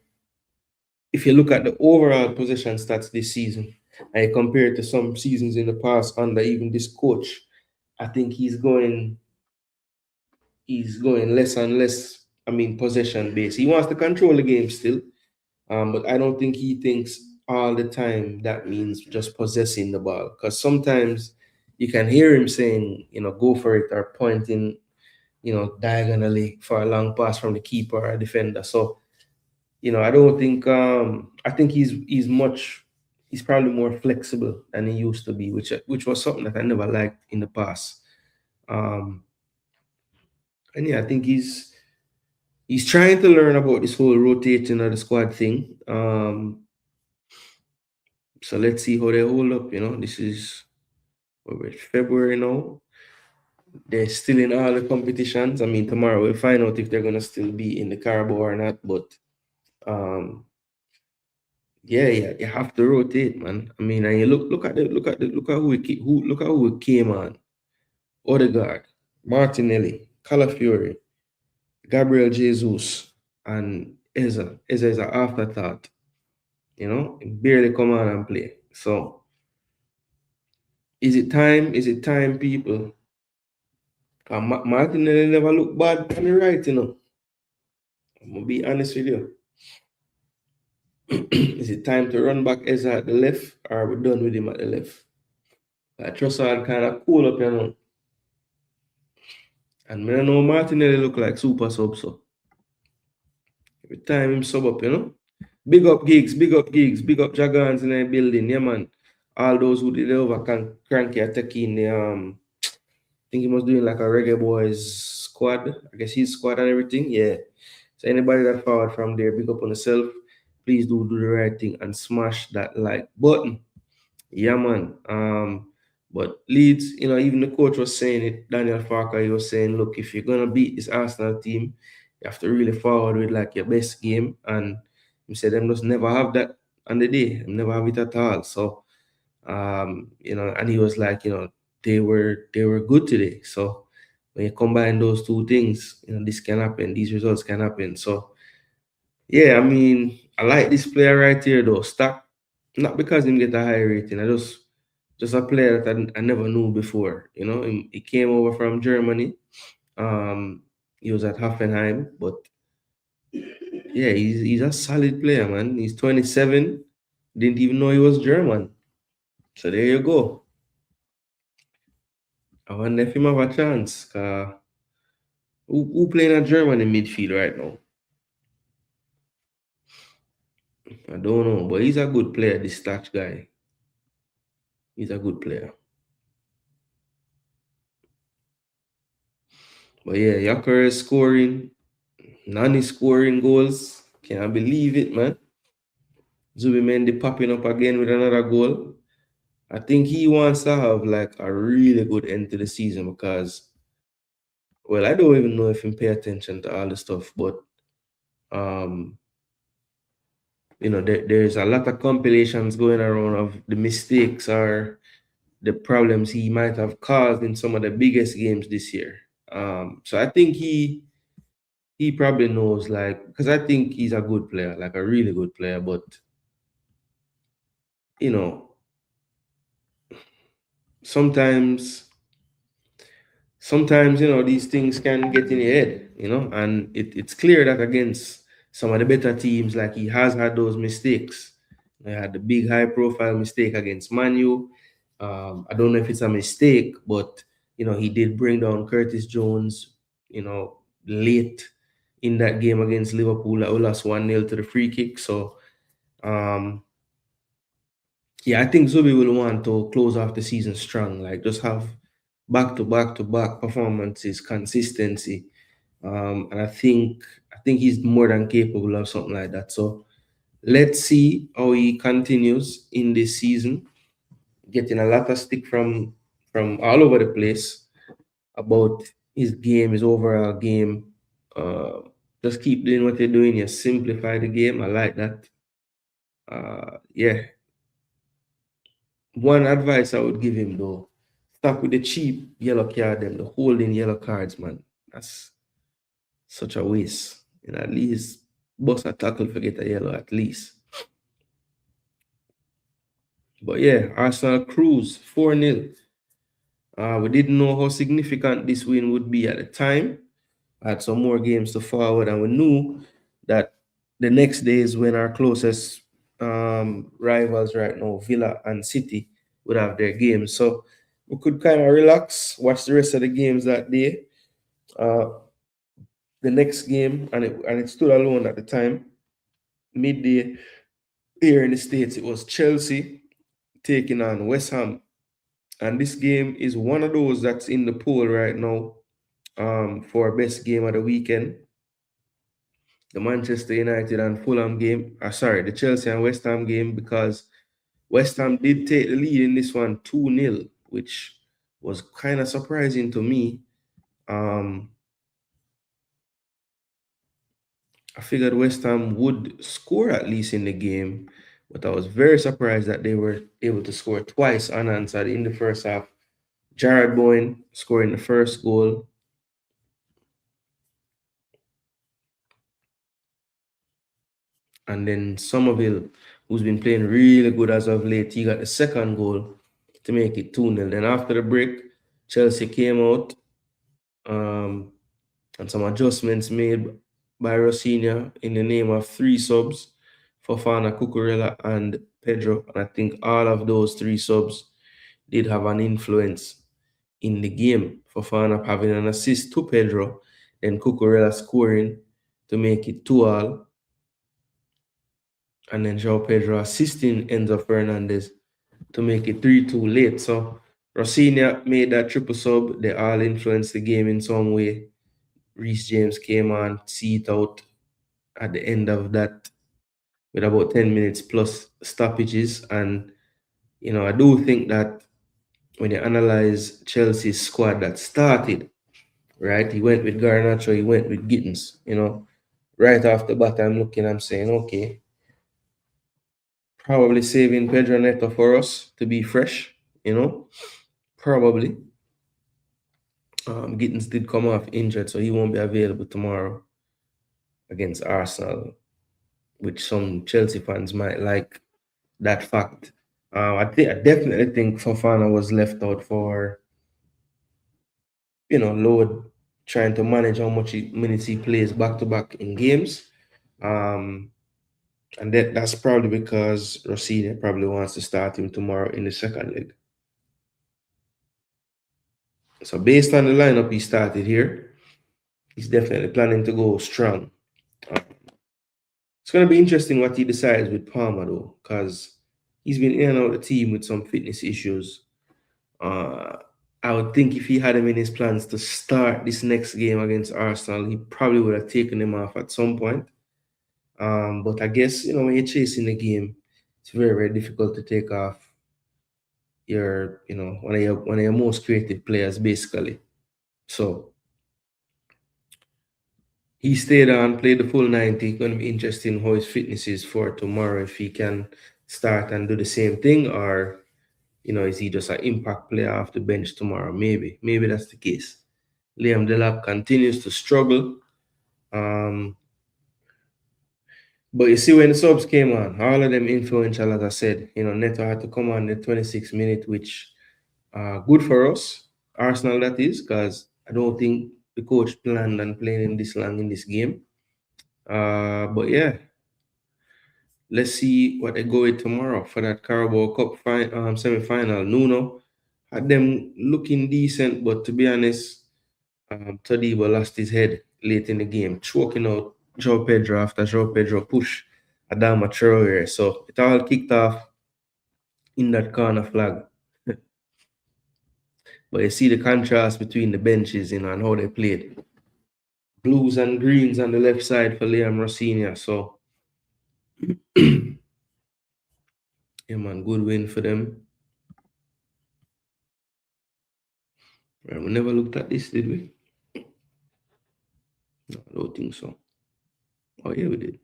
A: if you look at the overall possession stats this season, and compare it to some seasons in the past under even this coach, I think he's going less and less, possession based. He wants to control the game still, but I don't think he thinks all the time that means just possessing the ball. Because sometimes you can hear him saying, go for it, or pointing, diagonally for a long pass from the keeper or defender. So, I don't think I think he's probably more flexible than he used to be, which was something that I never liked in the past. And yeah, I think he's trying to learn about this whole rotating of the squad thing. So let's see how they hold up. This is February now. They're still in all the competitions. Tomorrow we'll find out if they're gonna still be in the Carabao or not. But yeah, you have to rotate, man. And you look at who came on. Odegaard, Martinelli, Calafiori, Gabriel Jesus, and Eza. Eza is an afterthought. He barely come on and play. So is it time? Is it time, people? Martinelli never look bad on the right, you know. I'm gonna be honest with you. Is it time to run back Ezra at the left, or are we done with him at the left? I trust I'll kind of cool up, you know. And I know Martinelli look like super sub, so every time him sub up, you know. Big up gigs, big up gigs, big up Jagans in the building, yeah man. All those who did over cranky attacking the I think he was doing like a reggae boys squad. I guess his squad and everything. Yeah. So anybody that forward from there, big up on yourself. Please do the right thing and smash that like button. Yeah, man. But Leeds, you know, even the coach was saying it, Daniel Farker, he was saying, look, if you're gonna beat this Arsenal team, you have to really forward with like your best game. And he said them just never have that on the day. Never have it at all. So you know, and he was like, you know, they were good today. So when you combine those two things, you know, this can happen, these results can happen. So yeah, I mean, I like this player right here though. Stack, not because him get a high rating. I just a player that I never knew before. You know, he came over from Germany. He was at Hoffenheim, but yeah, he's a solid player, man. He's 27. Didn't even know he was German. So there you go. I wonder if him have a chance. Who playing at Germany in midfield right now? I don't know, but he's a good player, this Starch guy. He's a good player. But yeah, Yaker is scoring. Nani scoring goals. Can I believe it, man? Zubimendi popping up again with another goal. I think he wants to have like a really good end to the season because, well, I don't even know if he pay attention to all the stuff, but um, you know, there's a lot of compilations going around of the mistakes or the problems he might have caused in some of the biggest games this year. So I think he probably knows, like, because I think he's a good player, like a really good player, but you know, sometimes you know these things can get in your head, you know, and it's clear that against some of the better teams, like he has had those mistakes. He had the big high profile mistake against Manu. I don't know if it's a mistake, but you know, he did bring down Curtis Jones, you know, late in that game against Liverpool. I lost 1-0 to the free kick. So yeah, I think Zubi will want to close off the season strong, like just have back to back performances, consistency. And I think he's more than capable of something like that. So let's see how he continues in this season, getting a lot of stick from all over the place about his game, his overall game. Just keep doing what you're doing. You simplify the game. I like that. Yeah. One advice I would give him though, stop with the cheap yellow card, them the holding yellow cards, man. That's such a waste. You know, at least bust a tackle for get a yellow at least. But yeah, Arsenal cruise 4-0. We didn't know how significant this win would be at the time. I had some more games to forward, and we knew that the next day is when our closest rivals right now, Villa and City, would have their games. So we could kind of relax, watch the rest of the games that day. The next game, and it stood alone at the time, midday here in the States, it was Chelsea taking on West Ham. And this game is one of those that's in the poll right now for best game of the weekend. The Manchester United and Fulham game, the Chelsea and West Ham game, because West Ham did take the lead in this one 2-0, which was kind of surprising to me. I figured West Ham would score at least in the game, but I was very surprised that they were able to score twice unanswered in the first half. Jared Bowen scoring the first goal. And then Somerville, who's been playing really good as of late, he got the second goal to make it 2-0. Then after the break, Chelsea came out, and some adjustments made by Rossinia in the name of three subs, Fofana, Cucurella, and Pedro. And I think all of those three subs did have an influence in the game. Fofana having an assist to Pedro, then Cucurella scoring to make it 2-2, and then João Pedro assisting Enzo Fernandez to make it 3-2 late. So Rossinia made that triple sub. They all influenced the game in some way. Reece James came on, see it out at the end of that with about 10 minutes plus stoppages. And, I do think that when you analyze Chelsea's squad that started, right, he went with Garnacho, he went with Gittins, right off the bat, I'm saying, okay, probably saving Pedro Neto for us to be fresh, probably. Gittins did come off injured, so he won't be available tomorrow against Arsenal, which some Chelsea fans might like that fact. I definitely think Fofana was left out for, load, trying to manage how much minutes he plays back to back in games. And that's probably because Rossinia probably wants to start him tomorrow in the second leg. So based on the lineup he started here, he's definitely planning to go strong. It's going to be interesting what he decides with Palmer, though, because he's been in and out of the team with some fitness issues. I would think if he had him in his plans to start this next game against Arsenal, he probably would have taken him off at some point. But I guess, when you're chasing the game, it's very, very difficult to take off your, one of your most creative players, basically. So he stayed on, played the full 90. Going to be interesting how his fitness is for tomorrow, if he can start and do the same thing, or, is he just an impact player off the bench tomorrow? Maybe that's the case. Liam Delap continues to struggle. But you see, when the subs came on, all of them influential, as I said. Neto had to come on the 26th minute, which good for us, Arsenal that is, because I don't think the coach planned on playing him this long in this game. But yeah, let's see what they go with tomorrow for that Carabao Cup semi-final. Nuno had them looking decent, but to be honest, Todibo lost his head late in the game, choking out João Pedro after João Pedro push Adama Traore. So it all kicked off in that corner flag. But you see the contrast between the benches, and how they played. Blues and greens on the left side for Liam Rossinia. So, yeah, man, good win for them. Right, we never looked at this, did we? No, I don't think so. Oh, yeah, we did.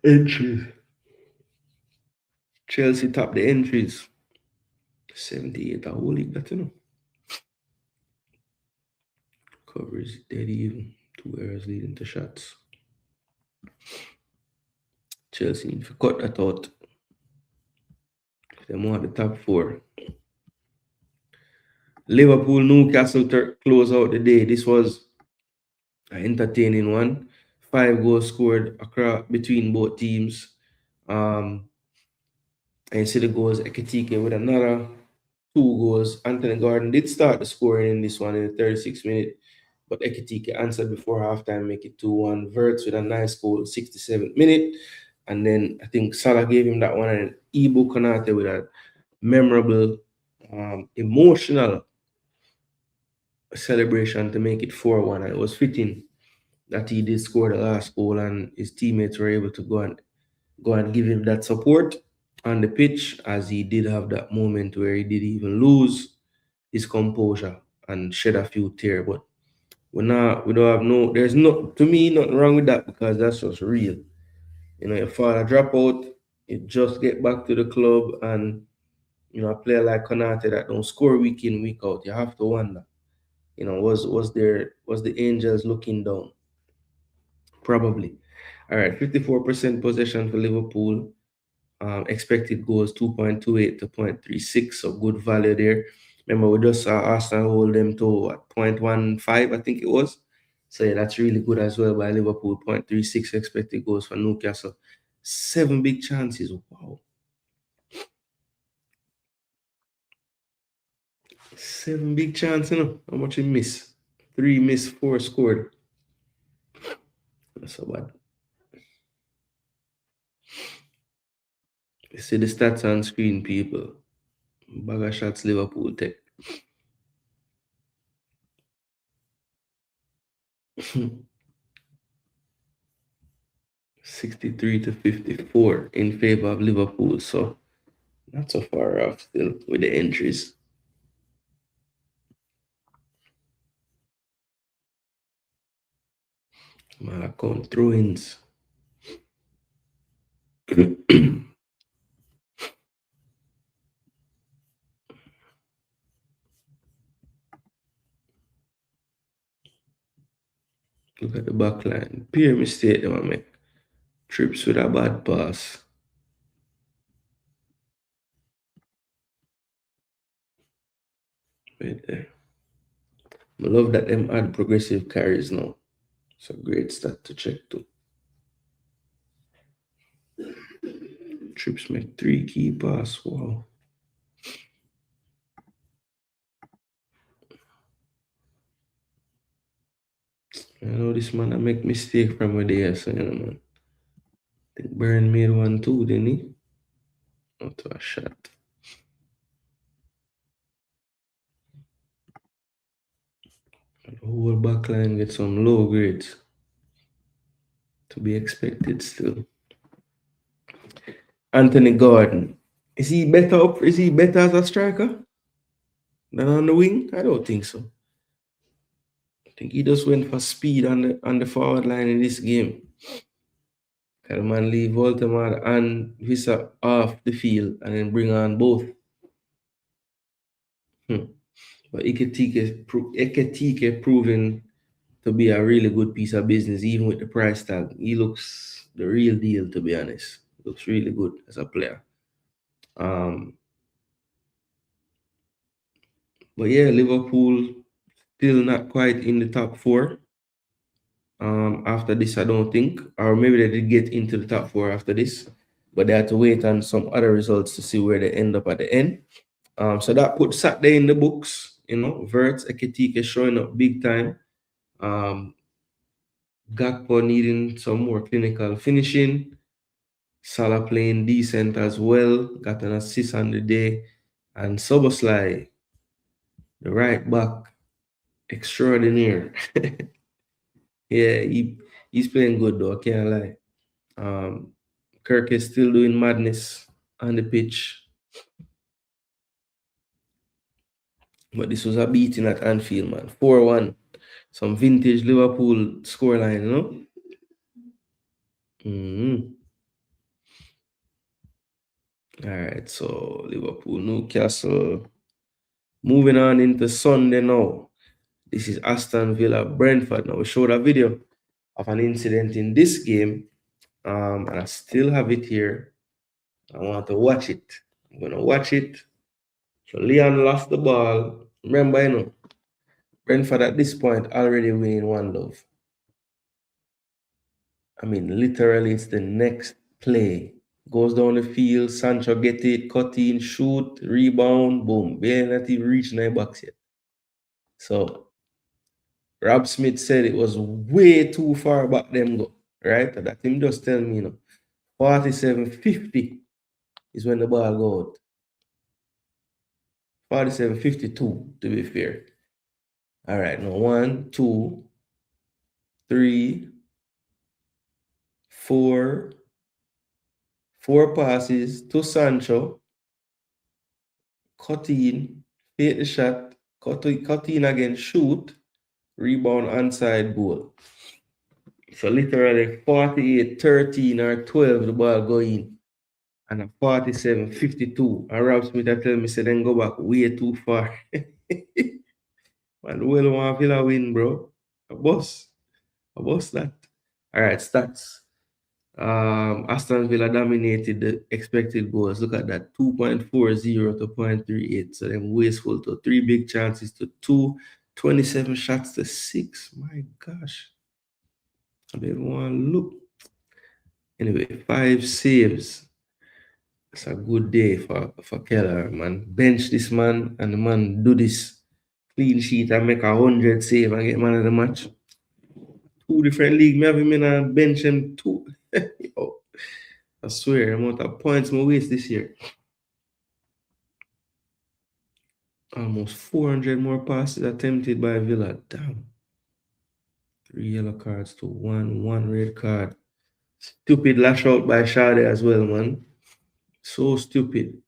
A: Entries. Chelsea top the entries. 78, a whole league, that, Coverage dead even. 2 errors leading to shots. Chelsea need to cut that out. They want the top 4. Liverpool, Newcastle close out the day. This was an entertaining one. 5 goals scored across between both teams. And you see the goals, Ekitike with another 2 goals. Anthony Gordon did start the scoring in this one in the 36th minute, but Ekitike answered before halftime, make it 2-1. Verts with a nice goal, 67th minute. And then I think Salah gave him that one, and Ibu Konate with a memorable, emotional celebration to make it 4-1. And it was fitting that he did score the last goal, and his teammates were able to go and give him that support on the pitch, as he did have that moment where he did even lose his composure and shed a few tears. But there's to me, nothing wrong with that, because that's just real. Your father drop out, you just get back to the club, and a player like Konate that don't score week in, week out, you have to wonder, was the angels looking down? Probably. All right, 54% possession for Liverpool. Expected goals 2.28 to 0.36, so good value there. Remember, we just saw Arsenal hold them to what, 0.15, I think it was. So yeah, that's really good as well by Liverpool. 0.36 expected goals for Newcastle. 7 big chances. Wow. 7 big chances, you know. How much you miss? 3 missed, 4 scored. That's so bad. You see the stats on screen, people. Bag of shots Liverpool take. 63 to 54 in favor of Liverpool. So not so far off still with the entries. Malacon throw-ins. Look at the back line. Pure mistake them I make. Trips with a bad pass. Right there. I love that them add progressive carries now. It's a great stat to check too. Trips make 3 key pass. Wow. I know this man I make mistake from where they are, so you know, man. I think Burn made one too, didn't he? Not to a shot. The whole back line get some low grades. To be expected still. Anthony Gordon. Is he better up? Is he better as a striker than on the wing? I don't think so. I think he just went for speed on the forward line in this game. The man leave Voldemort and Visa off the field and then bring on both. But Eketike proven to be a really good piece of business, even with the price tag. He looks the real deal, to be honest. Looks really good as a player. But yeah, Liverpool still not quite in the top 4. After this, I don't think, or maybe they did get into the top 4 after this, but they had to wait on some other results to see where they end up at the end. So that put Saturday in the books. You know, Verts, Ekitike showing up big time. Gakpo needing some more clinical finishing. Salah playing decent as well. Got an assist on the day. And Soboslai, the right back, extraordinaire. Yeah, he's playing good though, I can't lie. Kirk is still doing madness on the pitch. But this was a beating at Anfield, man. 4-1. Some vintage Liverpool scoreline, you know? All right, so Liverpool, Newcastle. Moving on into Sunday now. This is Aston Villa, Brentford. Now, we showed a video of an incident in this game. And I still have it here. I want to watch it. I'm going to watch it. So Leon lost the ball. Remember, you know, Brentford at this point already winning 1-0. I mean, literally, it's the next play. Goes down the field, Sancho get it, cut in, shoot, rebound, boom. They ain't not even reaching their box yet. So Rob Smith said it was way too far back them go, right? That him just tell me, you know, 47-50 is when the ball go out. 47-52, to be fair. All right, now 1, 2, 3, 4. 4 passes to Sancho. Cut in, fake the shot, cut in again, shoot, rebound, onside goal. So literally 48-13 or 12, the ball go in. And a 47-52. And Rob Smith tell me, say, then go back way too far. Man, well, want Villa win, bro. A boss that. All right, stats. Aston Villa dominated the expected goals. Look at that, 2.40 to 0.38. So them wasteful to 3 big chances to 2, 27 shots to 6. My gosh. I don't even want to look. Anyway, 5 saves. It's a good day for Keller, man. Bench this man and the man do this clean sheet and make 100 save and get man of the match. 2 different league. Me have him in a bench him 2. Yo, I swear, the amount of points I waste this year. Almost 400 more passes attempted by Villa. Damn. 3 yellow cards to 1 red card. Stupid lash out by Shade as well, man. So stupid.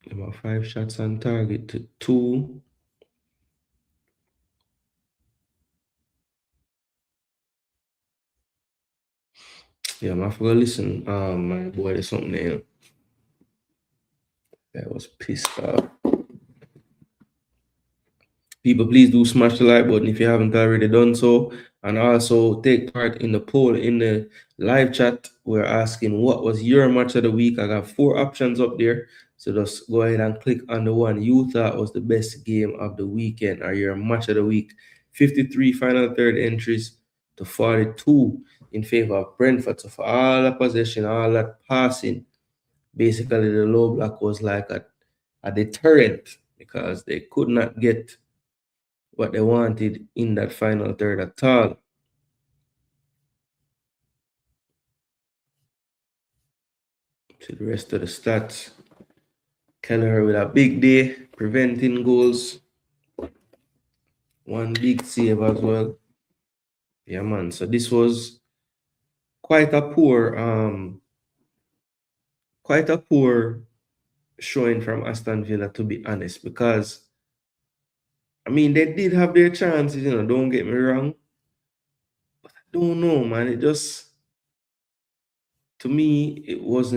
A: About 5 shots on target to 2. Yeah, I forgot to listen. My boy, there's something there. I was pissed off. People, please do smash the like button if you haven't already done so. And also take part in the poll in the live chat. We're asking what was your match of the week. I got 4 options up there. So just go ahead and click on the one you thought was the best game of the weekend or your match of the week. 53 final third entries to 42 in favor of Brentford. So for all the possession, all that passing, basically the low block was like a deterrent because they could not get what they wanted in that final third at all. To the rest of the stats, Kelleher with a big day, preventing goals, 1 big save as well. Yeah, man. So this was quite a poor showing from Aston Villa, to be honest, because I mean they did have their chances, don't get me wrong. But I don't know, man. It just, to me, it was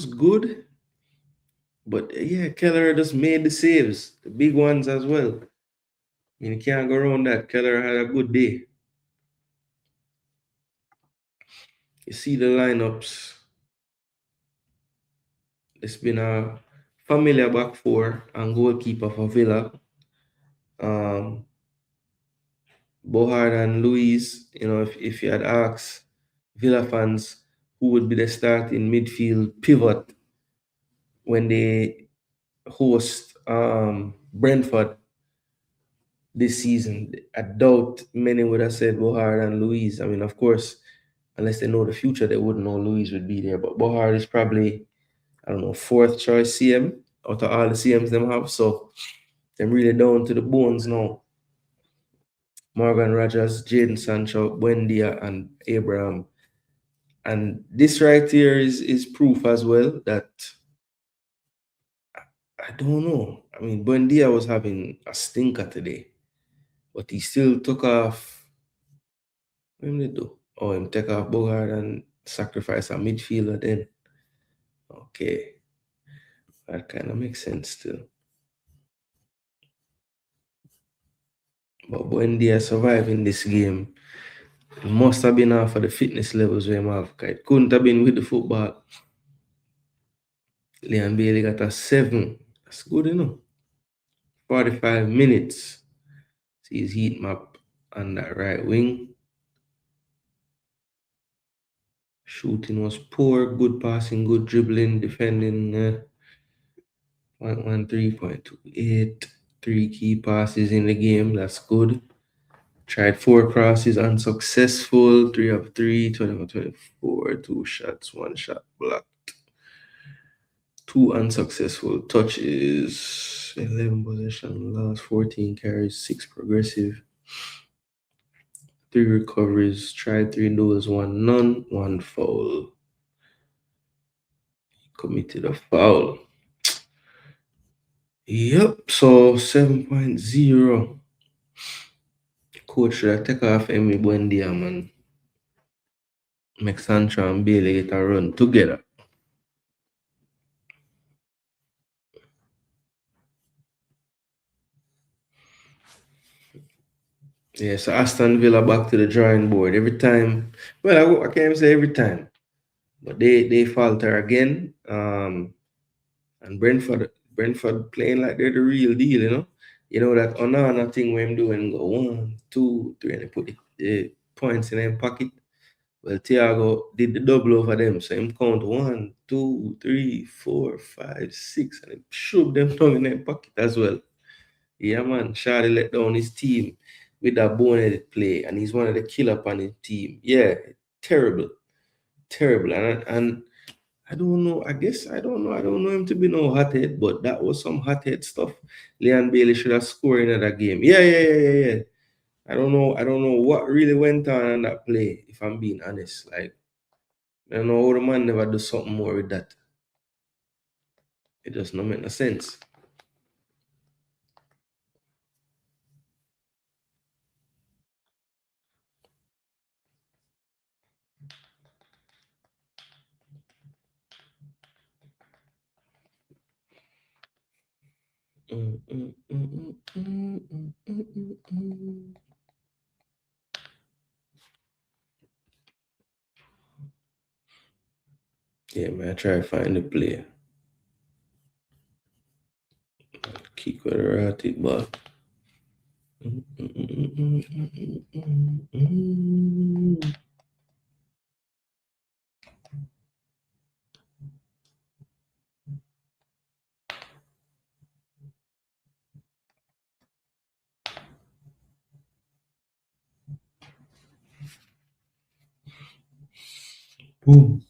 A: good. But yeah, Keller just made the saves, the big ones as well. I mean, you can't go around that. Keller had a good day. You see the lineups. It's been a familiar back 4 and goalkeeper for Villa. Bohard and Luis, if you had asked Villa fans who would be the starting midfield pivot when they host Brentford this season, I doubt many would have said Bohard and Luis. I mean, of course, unless they know the future, they wouldn't know Luis would be there. But Bohard is probably, I don't know, 4th choice CM out of all the CMs them have. So they're really down to the bones now. Morgan Rogers, Jaden Sancho, Buendia, and Abraham. And this right here is proof as well that I don't know. I mean, Buendia was having a stinker today, but he still took off. What did he do? Oh, him take off Bogart and sacrifice a midfielder then. Okay. That kind of makes sense too. But Buendia surviving this game, it must have been off of the fitness levels we have. It couldn't have been with the football. Leon Bailey got a 7. That's good enough. 45 minutes. See his heat map on that right wing. Shooting was poor, good passing, good dribbling, defending 0.13, 0.28. 3 key passes in the game, that's good. Tried 4 crosses, unsuccessful. 3 of 3, 24, 2 shots, 1 shot blocked. 2 unsuccessful touches, 11 possession loss, 14 carries, 6 progressive. 3 recoveries, tried 3 duels, 1 none, 1 foul. Committed a foul. Yep, so 7.0. Coach should I take off Emi Buendia, man. Make Sancho and Bailey get a run together. Yeah, so Aston Villa back to the drawing board every time. Well, I can't even say every time, but they falter again. And Brentford playing like they're the real deal, you know. You know that Onana thing where I'm doing go 1, 2, 3, and they put the points in their pocket. Well, Thiago did the double over them, so him count 1, 2, 3, 4, 5, 6, and he shoved them down in their pocket as well. Yeah, man, Shadi let down his team with that boneheaded play, and he's one of the killer on his team. Yeah, terrible, terrible, and I don't know. I guess I don't know. I don't know him to be no hothead, but that was some hothead stuff. Leon Bailey should have scored in that game. Yeah. I don't know. I don't know what really went on that play. If I'm being honest, like I don't know how the man never do something more with that. It just not make no sense. Mm, mm, mm, mm, mm, mm, mm, mm, mm. Yeah, man. I try to find the play. Kick with a erratic ball. Mm, mm, mm, mm, mm, mm, mm, mm. Boom.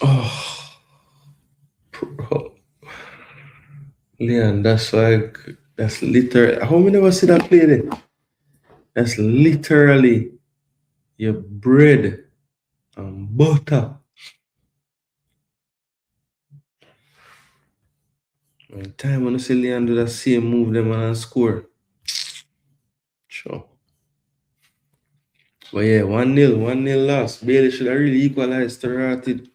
A: Oh, bro. Leon, that's literally. How many never see that play then? That's literally your bread and butter. When time when you see Leon do that same move, them and score. Sure. But yeah, 1-0, 1-0 loss. Bailey should have really equalized started.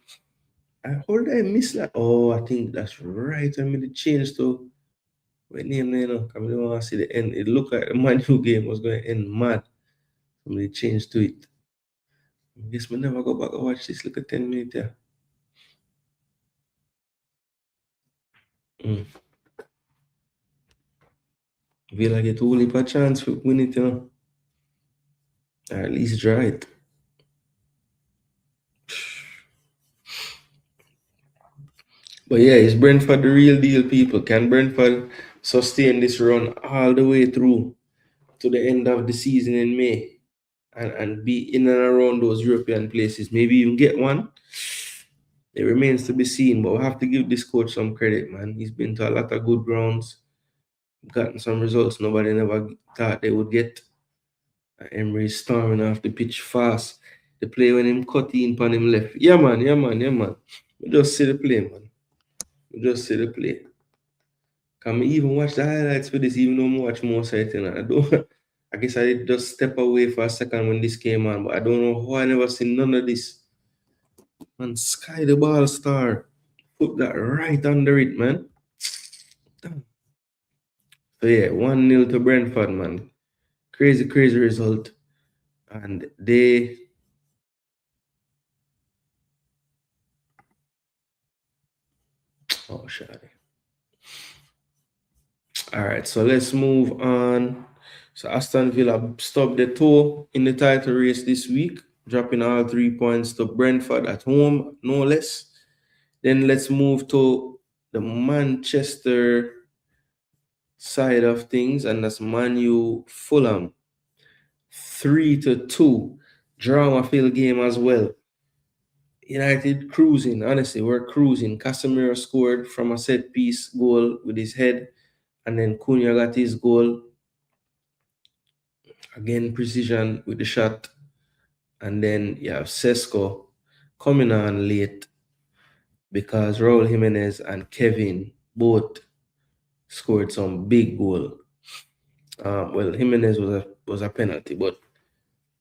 A: How did I miss that? Oh, I think that's right. I made the change to what name there, you know. I don't want to see the end. It looked like the Man U game was going to end mad. Somebody changed to it. I guess we never go back and watch this. Look at 10 minutes there. Mm. Villa get only a chance to win it, you know. Or at least draw it. But yeah, is Brentford the real deal, people? Can Brentford sustain this run all the way through to the end of the season in May and be in and around those European places? Maybe even get one. It remains to be seen, but we have to give this coach some credit, man. He's been to a lot of good grounds, gotten some results nobody never thought they would get. Emery storming off the pitch fast. The play when him cut in on him left. Yeah, man. We just see the play, man. We just see the play. Can me even watch the highlights for this, even though I watch more sight, you know. I don't I guess I did just step away for a second when this came on, but I don't know how I never seen none of this. Man, Sky the ball star. Put that right under it, man. So yeah, 1-0 to Brentford, man. Crazy result. And they oh shit. All right, so let's move on. So Aston Villa stopped the toe in the title race this week, dropping all 3 points to Brentford at home, no less. Then let's move to the Manchester side of things, and that's Man U Fulham. 3-2. Drama filled game as well. United cruising, honestly, we're cruising. Casemiro scored from a set piece goal with his head, and then Cunha got his goal. Again, precision with the shot. And then you have Sesko coming on late. because Raul Jimenez and Kevin both scored some big goal. Well, Jimenez was a penalty, but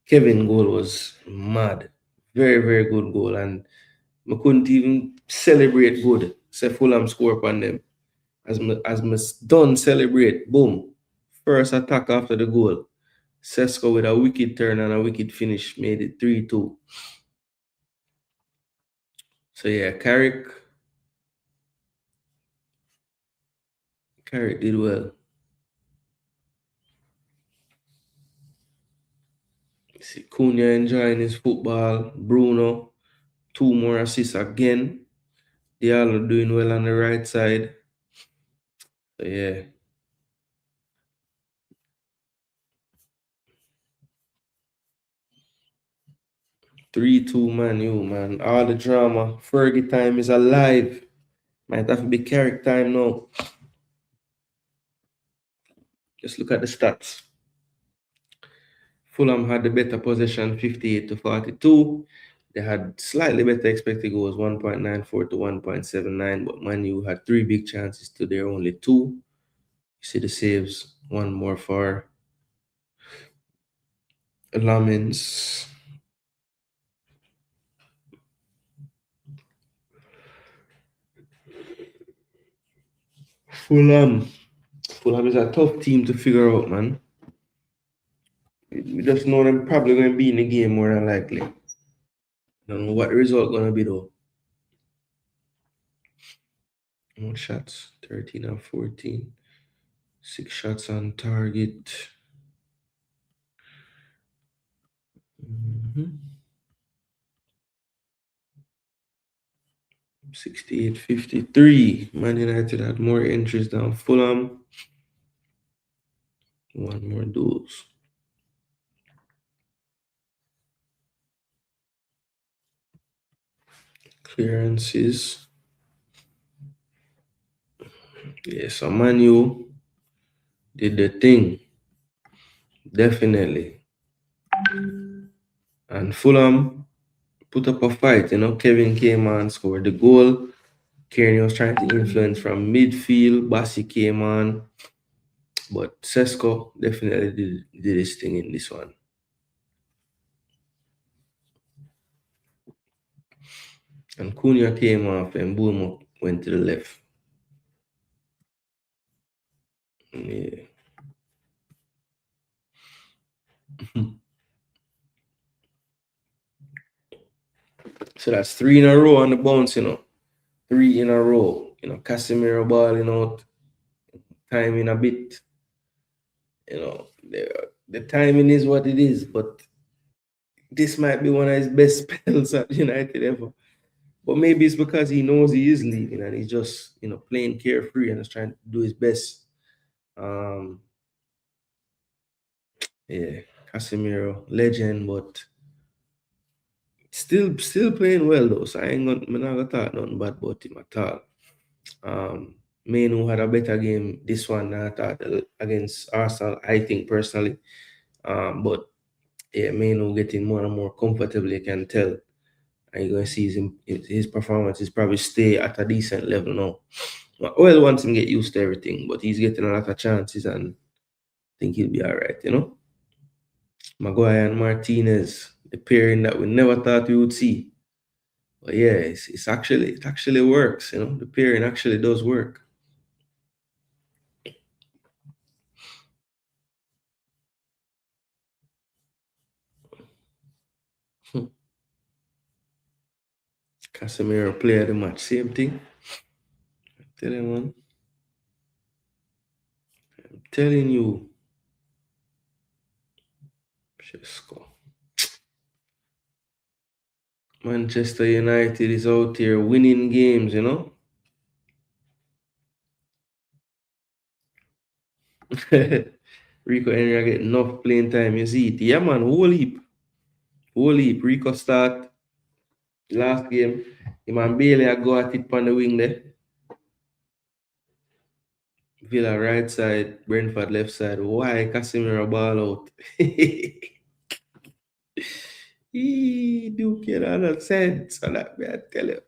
A: Kevin goal was mad. Very, very good goal. And I couldn't even celebrate good. Say Fulham score upon them. As me done celebrate, boom. First attack after the goal. Sesko with a wicked turn and a wicked finish made it 3-2. So yeah, Carrick did well. See Cunha enjoying his football. Bruno, 2 more assists again. They all are doing well on the right side. So yeah. Three-two Man U, man. All the drama. Fergie time is alive. Might have to be Carrick time now. Just look at the stats. Fulham had the better possession, 58-42. They had slightly better expected goals, 1.94 to 1.79, but Man U had 3 big chances to their only 2. You see the saves, 1 more for Lamins. Fulham is a tough team to figure out, man. We just know them probably going to be in the game more than likely. Don't know what the result going to be though. More shots, 13 and 14. 6 shots on target. 68-53. Man United had more entries than Fulham. 1 more duels. Clearances. Yeah, so Man U did the thing. Definitely. And Fulham put up a fight. Kevin came on, scored the goal. Kearney was trying to influence from midfield. Bassi came on. But Sesko definitely did his thing in this one. And Cunha came off and Boom went to the left. Yeah. So that's 3 in a row on the bounce, 3 in a row. Casemiro balling out, timing a bit. The timing is what it is, but this might be one of his best spells at United ever. But maybe it's because he knows he is leaving and he's just, playing carefree and is trying to do his best. Yeah, Casemiro, legend, but still playing well though. So I'm not gonna talk nothing bad about him at all. Mainu had a better game this one than I thought against Arsenal, I think personally. But yeah, Mainu getting more and more comfortable, you can tell. And you're gonna see his performance is probably stay at a decent level now. Well, once him get used to everything, but he's getting a lot of chances and I think he'll be alright, Maguire and Martinez, the pairing that we never thought we would see. But yeah, it actually works, The pairing actually does work. Casemiro player of the match, same thing. Tell him, man. I'm telling you. Sesko. Manchester United is out here winning games, Rico Henry get enough playing time, you see it. Yeah, man, whole heap. Rico start last game. Him and Bailey go at it on the wing there. Villa right side, Brentford left side. Why Casemiro ball out? He do get out of sense. So that I tell you.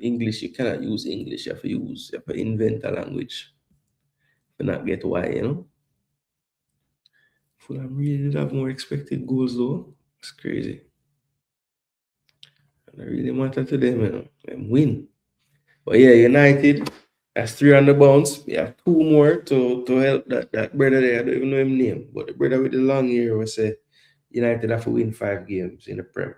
A: English, you cannot use English. You have to invent a language to not get why, you know. Fulham really did have more expected goals though. It's crazy. And it really matter to them, you know. Them win. But yeah, United, that's 3 on the bounce. We have 2 more to help that brother there. I don't even know his name. But the brother with the long hair will say United have to win 5 games in the Prem.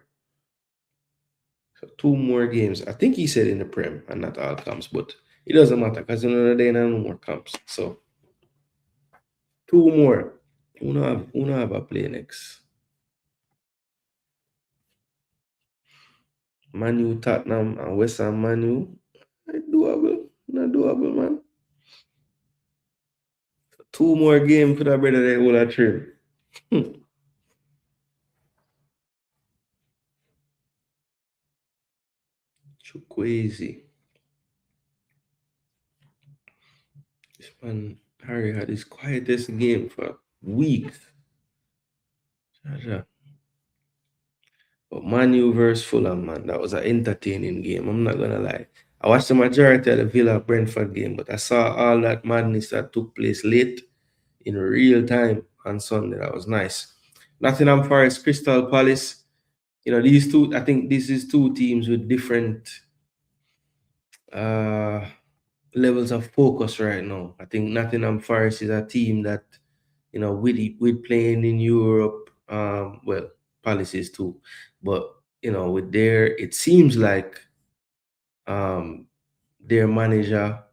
A: So 2 more games. I think he said in the Prem and not all comps, but it doesn't matter because you know they no more comps. So 2 more. Who have a play next? Manu, Tottenham, and West Ham Manu. Doable. Not doable, man. 2 more games for that brother they will have trim. Crazy. This man Harry had his quietest game for weeks. But Manu versus Fulham, man, that was an entertaining game. I'm not gonna lie. I watched the majority of the Villa Brentford game, but I saw all that madness that took place late in real time on Sunday. That was nice. Nottingham Forest, Crystal Palace. You know, these two, I think this is 2 teams with different uh levels of focus right now. I think Nottingham Forest is a team that, you know, with playing in Europe, well, policies too, but you know, with it seems like their manager,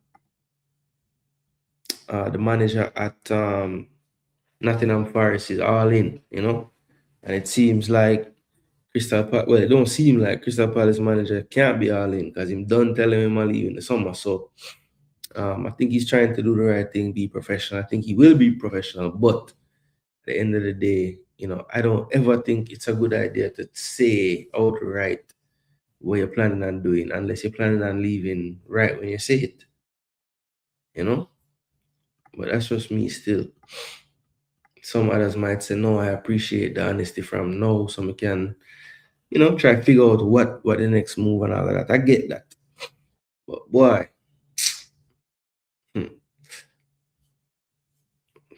A: the manager at Nottingham Forest is all in, you know, and it seems like it don't seem like Crystal Palace manager can't be all in because him done telling him I'll leave in the summer. So I think he's trying to do the right thing, be professional. I think he will be professional, but at the end of the day, you know, I don't ever think it's a good idea to say outright what you're planning on doing unless you're planning on leaving right when you say it, you know? But that's just me still. Some others might say, no, I appreciate the honesty from no, so we can, you know, try to figure out what the next move and all of that. I get that. But boy,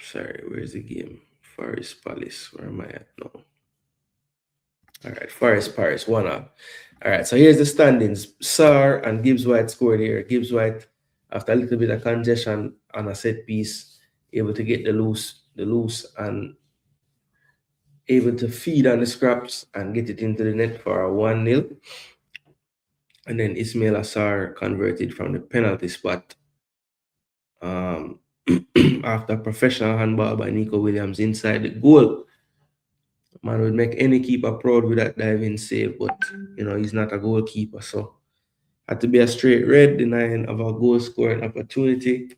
A: sorry, where's the game? Forest Palace. Where am I at now? All right, Forest Paris, 1-up. All right, so here's the standings. Sarr and Gibbs White scored here. Gibbs White, after a little bit of congestion on a set piece, able to get the loose and able to feed on the scraps and get it into the net for a 1-0. And then Ismail Assar converted from the penalty spot after professional handball by Nico Williams inside the goal. Man would make any keeper proud with that diving save, but you know, he's not a goalkeeper, so had to be a straight red, denying of a goal scoring opportunity.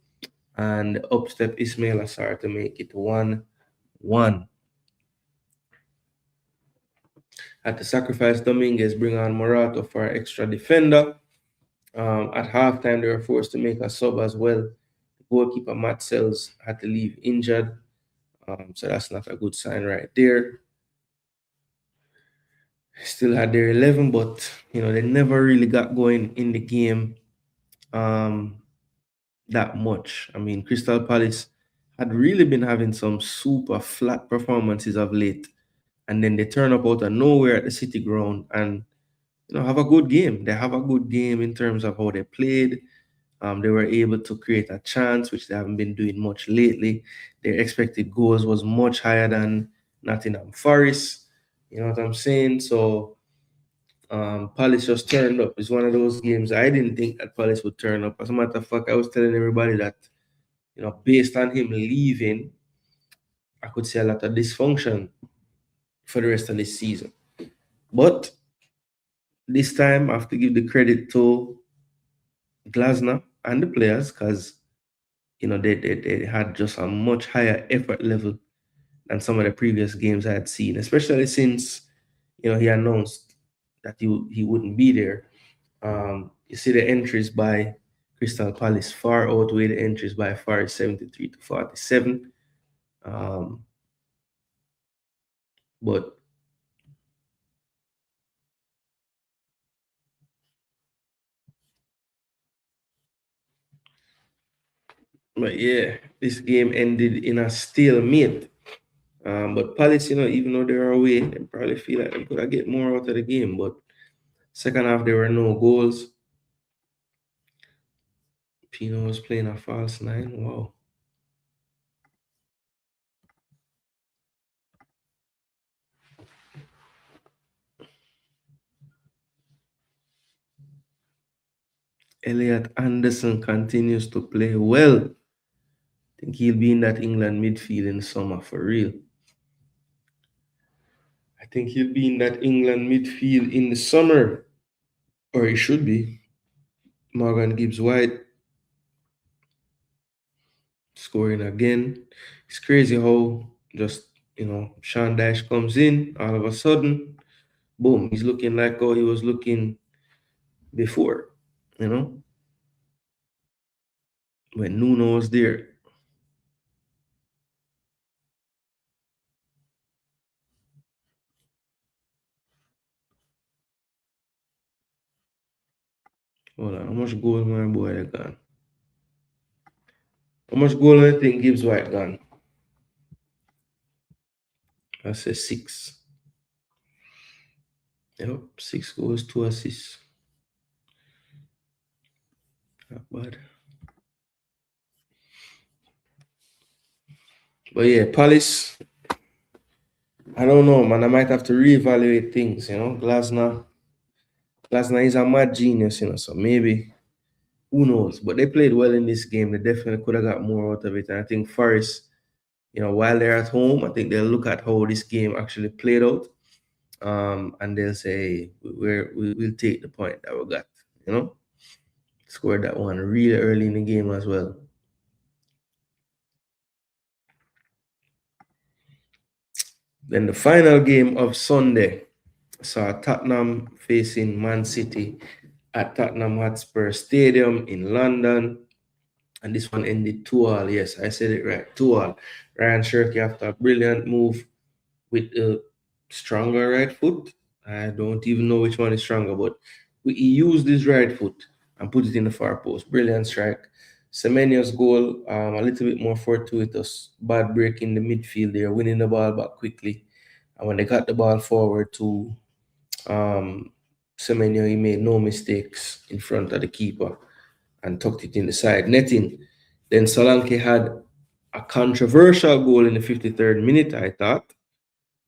A: And up step Ismail Assar to make it 1-1. Had to sacrifice Dominguez, bring on Morato for an extra defender. At halftime, they were forced to make a sub as well. Goalkeeper Matt Sells had to leave injured. So that's not a good sign right there. Still had their 11, but you know, they never really got going in the game that much. I mean, Crystal Palace had really been having some super flat performances of late, and then they turn up out of nowhere at the City Ground and, you know, have a good game. They have a good game in terms of how they played. They were able to create a chance, which they haven't been doing much lately. Their expected goals was much higher than Nottingham Forest. You know what I'm saying? So Palace just turned up. It's one of those games I didn't think that Palace would turn up. As a matter of fact, I was telling everybody that, you know, based on him leaving, I could see a lot of dysfunction for the rest of this season. But this time, I have to give the credit to Glasner and the players because, you know, they had just a much higher effort level than some of the previous games I had seen, especially since, you know, he announced that he wouldn't be there. You see the entries by Crystal Palace far outweigh the entries by Forest 73-47. But But yeah, this game ended in a stalemate. But Palace, even though they're away, they probably feel like they could have get more out of the game. But second half, there were no goals. Pino was playing a false nine. Wow. Elliot Anderson continues to play well. I think he'll be in that England midfield in the summer for real. I think he'll be in that England midfield in the summer, or he should be. Morgan Gibbs White scoring again. It's crazy how just Sean Dash comes in all of a sudden, boom, he's looking like how he was looking before, when Nuno was there. Hold on, how much goal my boy got? How much goal I think Gibbs White got? I say 6. Yep, 6 goals, 2 assists. Not bad. But yeah, Palace, I don't know, man. I might have to reevaluate things, Glasner is a mad genius, so maybe, who knows? But they played well in this game. They definitely could have got more out of it. And I think Forest, while they're at home, I think they'll look at how this game actually played out. And they'll say, we'll take the point that we got, Scored that one really early in the game as well. Then the final game of Sunday saw Tottenham facing Man City at Tottenham Hotspur Stadium in London. And this one ended 2-2. Yes, I said it right. 2-2. Ryan Shirky, after a brilliant move with a stronger right foot. I don't even know which one is stronger, but he used his right foot and put it in the far post. Brilliant strike. Semenyo's goal, a little bit more fortuitous. Bad break in the midfield there, winning the ball back quickly. And when they got the ball forward to Semenyo, he made no mistakes in front of the keeper and tucked it in the side netting. Then Solanke had a controversial goal in the 53rd minute, I thought.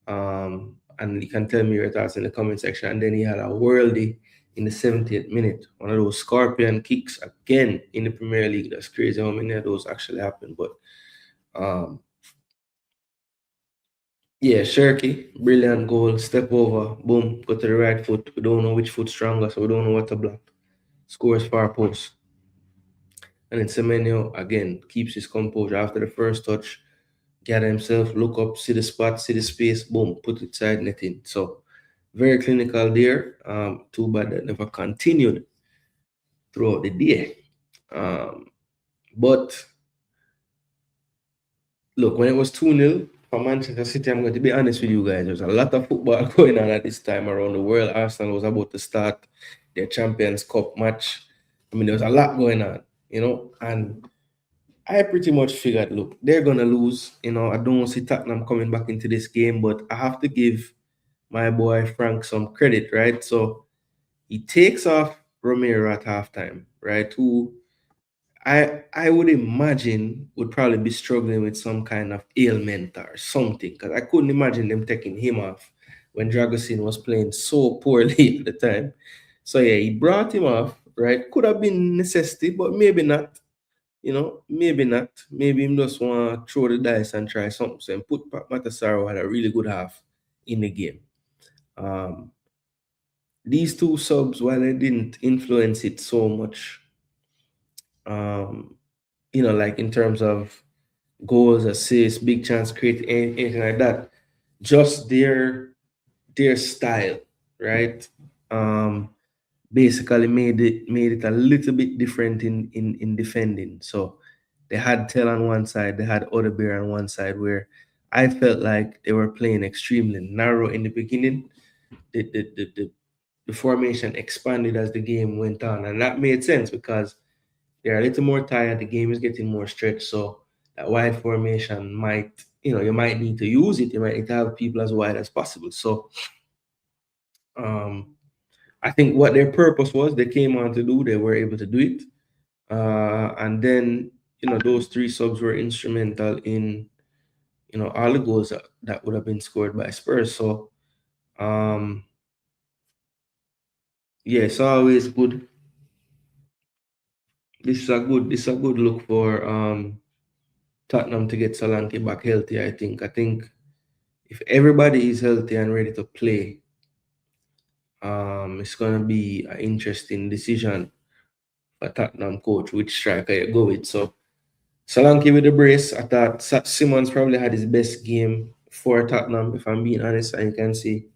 A: And you can tell me your thoughts in the comment section. And then he had a worldie in the 70th minute. One of those scorpion kicks again in the Premier League. That's crazy how many of those actually happened. But yeah, Shirky, brilliant goal, step over, boom, go to the right foot. We don't know which foot's stronger, so we don't know what to block. Scores far post. And then Semenyo, again, keeps his composure after the first touch, gather himself, look up, see the spot, see the space, boom, put it side netting. So very clinical there. Too bad that never continued throughout the day. But look, when it was 2-0 for Manchester City, I'm going to be honest with you guys. There's a lot of football going on at this time around the world. Arsenal was about to start their Champions Cup match. I mean, there was a lot going on, and I pretty much figured, look, they're going to lose. I don't see Tottenham coming back into this game, but I have to give my boy Frank some credit, right? So he takes off Romero at halftime, right? Who I would imagine would probably be struggling with some kind of ailment or something, because I couldn't imagine them taking him off when Dragosin was playing so poorly at the time. So yeah, he brought him off, right? Could have been necessity, but maybe not. Maybe not. Maybe him just want to throw the dice and try something. So and put Matasaro had a really good half in the game. These two subs, while they didn't influence it so much, like in terms of goals, assists, big chance create, anything like that, just their style, right? Basically made it a little bit different in defending. So they had Tell on one side, they had Odebear on one side, where I felt like they were playing extremely narrow in the beginning. The formation expanded as the game went on, and that made sense because they're a little more tired. The game is getting more stretched, so that wide formation might, you might need to use it. You might need to have people as wide as possible. So, um, I think what their purpose was, they came on to do, they were able to do it. And then, those three subs were instrumental in, all the goals that would have been scored by Spurs. So, yeah, it's always good. This is a good look for Tottenham to get Solanke back healthy. I think if everybody is healthy and ready to play, it's gonna be an interesting decision for Tottenham coach which striker you go with. So Solanke with the brace, I thought Simmons probably had his best game for Tottenham, if I'm being honest. And you can see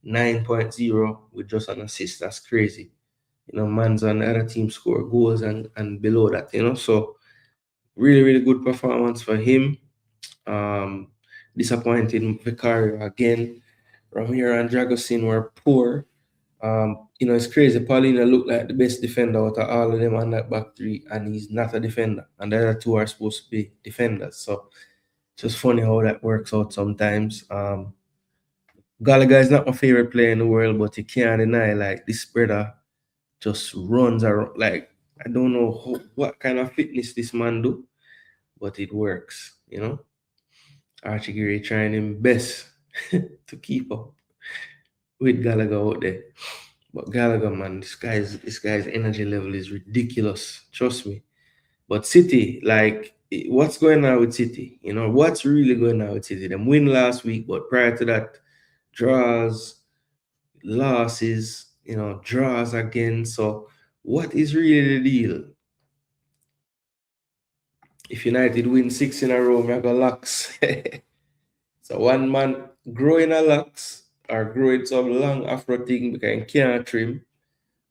A: 9.0 with just an assist. That's crazy. Man's on the other team score goals and below that. So really, really good performance for him. Um, Disappointing Vicario again. Ramiro and Dragosin were poor. It's crazy. Paulina looked like the best defender out of all of them on that back three, and he's not a defender. And the other two are supposed to be defenders. So it's just funny how that works out sometimes. Gallagher is not my favorite player in the world, but you can't deny, like, this brother just runs around. Like, I don't know what kind of fitness this man do, but it works. Archie Gray trying his best to keep up with Gallagher out there. But Gallagher, man, this guy's energy level is ridiculous. Trust me. But City, like, what's going on with City? What's really going on with City? Them win last week, but prior to that, draws, losses, draws again. So what is really the deal? If United win 6 in a row, we have got locks. So one man growing a locks or growing some long afro thing because he can't trim.